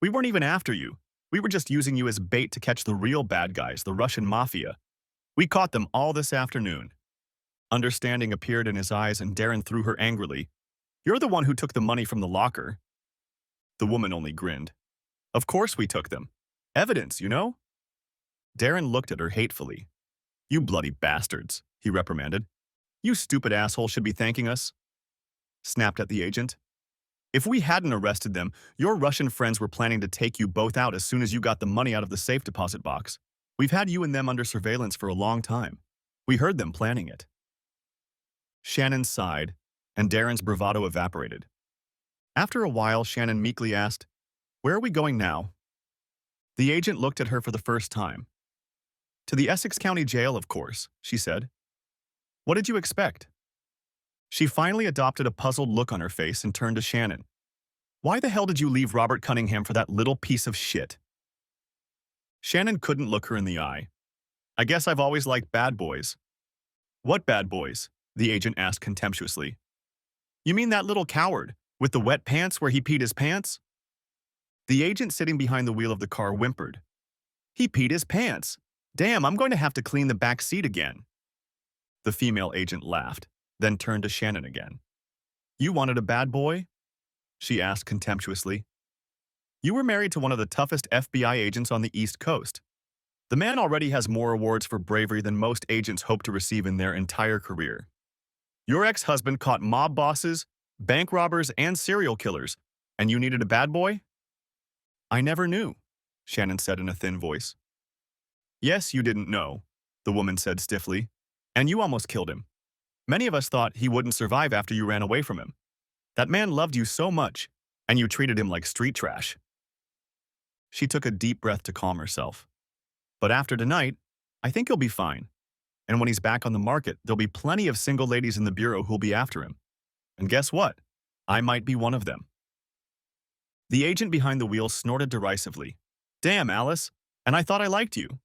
We weren't even after you. We were just using you as bait to catch the real bad guys, the Russian mafia. We caught them all this afternoon. Understanding appeared in his eyes, and Darren threw her angrily. You're the one who took the money from the locker. The woman only grinned. Of course we took them. Evidence, you know? Darren looked at her hatefully. You bloody bastards, he reprimanded. You stupid asshole should be thanking us. Snapped at the agent. If we hadn't arrested them, your Russian friends were planning to take you both out as soon as you got the money out of the safe deposit box. We've had you and them under surveillance for a long time. We heard them planning it. Shannon sighed, and Darren's bravado evaporated. After a while, Shannon meekly asked, Where are we going now? The agent looked at her for the first time. To the Essex County Jail, of course, she said. What did you expect? She finally adopted a puzzled look on her face and turned to Shannon. Why the hell did you leave Robert Cunningham for that little piece of shit? Shannon couldn't look her in the eye. I guess I've always liked bad boys. What bad boys? The agent asked contemptuously. You mean that little coward, with the wet pants where he peed his pants? The agent sitting behind the wheel of the car whimpered. He peed his pants. Damn, I'm going to have to clean the back seat again. The female agent laughed, then turned to Shannon again. You wanted a bad boy? She asked contemptuously. You were married to one of the toughest FBI agents on the East Coast. The man already has more awards for bravery than most agents hope to receive in their entire career. Your ex-husband caught mob bosses, bank robbers, and serial killers, and you needed a bad boy? I never knew, Shannon said in a thin voice. Yes, you didn't know, the woman said stiffly, and you almost killed him. Many of us thought he wouldn't survive after you ran away from him. That man loved you so much, and you treated him like street trash. She took a deep breath to calm herself. But after tonight, I think he'll be fine. And when he's back on the market, there'll be plenty of single ladies in the bureau who'll be after him. And guess what? I might be one of them. The agent behind the wheel snorted derisively. Damn, Alice, and I thought I liked you.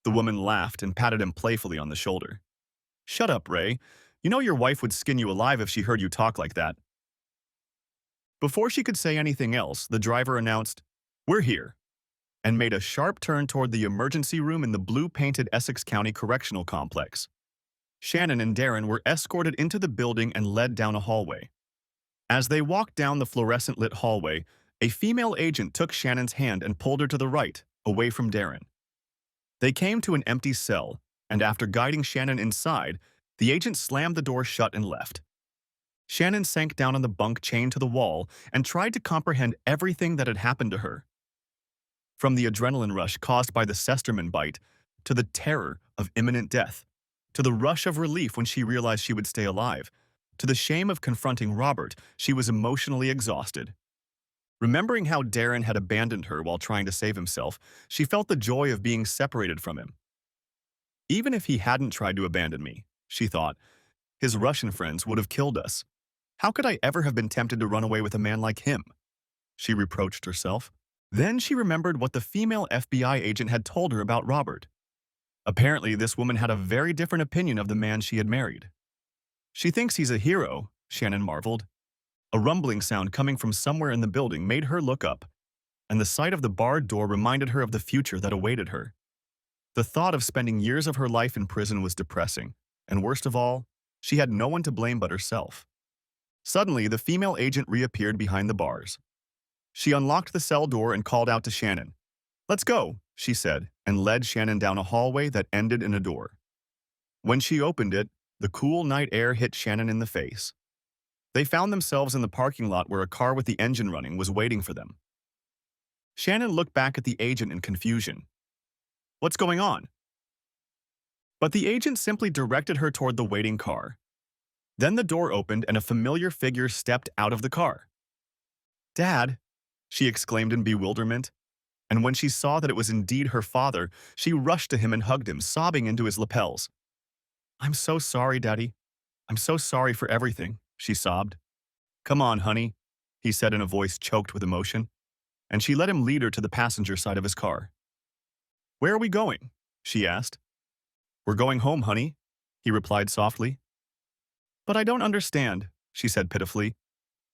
The woman laughed and patted him playfully on the shoulder. Shut up, Ray. You know your wife would skin you alive if she heard you talk like that. Before she could say anything else, the driver announced, We're here, and made a sharp turn toward the emergency room in the blue-painted Essex County Correctional Complex. Shannon and Darren were escorted into the building and led down a hallway. As they walked down the fluorescent-lit hallway, a female agent took Shannon's hand and pulled her to the right, away from Darren. They came to an empty cell, and after guiding Shannon inside, the agent slammed the door shut and left. Shannon sank down on the bunk chained to the wall and tried to comprehend everything that had happened to her. From the adrenaline rush caused by the Sesterman bite, to the terror of imminent death, to the rush of relief when she realized she would stay alive, to the shame of confronting Robert, she was emotionally exhausted. Remembering how Darren had abandoned her while trying to save himself, she felt the joy of being separated from him. Even if he hadn't tried to abandon me, she thought, his Russian friends would have killed us. How could I ever have been tempted to run away with a man like him? She reproached herself. Then she remembered what the female FBI agent had told her about Robert. Apparently, this woman had a very different opinion of the man she had married. She thinks he's a hero, Shannon marveled. A rumbling sound coming from somewhere in the building made her look up, and the sight of the barred door reminded her of the future that awaited her. The thought of spending years of her life in prison was depressing, and worst of all, she had no one to blame but herself. Suddenly, the female agent reappeared behind the bars. She unlocked the cell door and called out to Shannon. Let's go, she said, and led Shannon down a hallway that ended in a door. When she opened it, the cool night air hit Shannon in the face. They found themselves in the parking lot where a car with the engine running was waiting for them. Shannon looked back at the agent in confusion. What's going on? But the agent simply directed her toward the waiting car. Then the door opened and a familiar figure stepped out of the car. Dad, she exclaimed in bewilderment, and when she saw that it was indeed her father, she rushed to him and hugged him, sobbing into his lapels. I'm so sorry, Daddy. I'm so sorry for everything, she sobbed. Come on, honey, he said in a voice choked with emotion, and she let him lead her to the passenger side of his car. Where are we going? She asked. We're going home, honey, he replied softly. But I don't understand, she said pitifully.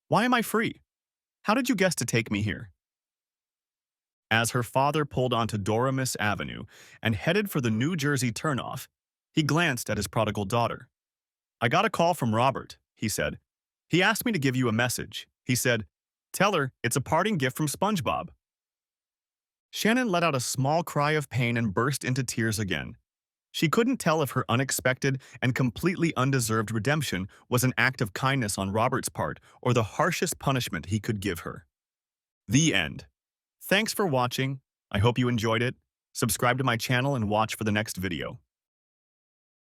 Why am I free? How did you guess to take me here? As her father pulled onto Doremus Avenue and headed for the New Jersey turnoff, he glanced at his prodigal daughter. I got a call from Robert, he said. He asked me to give you a message. He said, "Tell her it's a parting gift from SpongeBob." Shannon let out a small cry of pain and burst into tears again. She couldn't tell if her unexpected and completely undeserved redemption was an act of kindness on Robert's part or the harshest punishment he could give her. The end. Thanks for watching. I hope you enjoyed it. Subscribe to my channel and watch for the next video.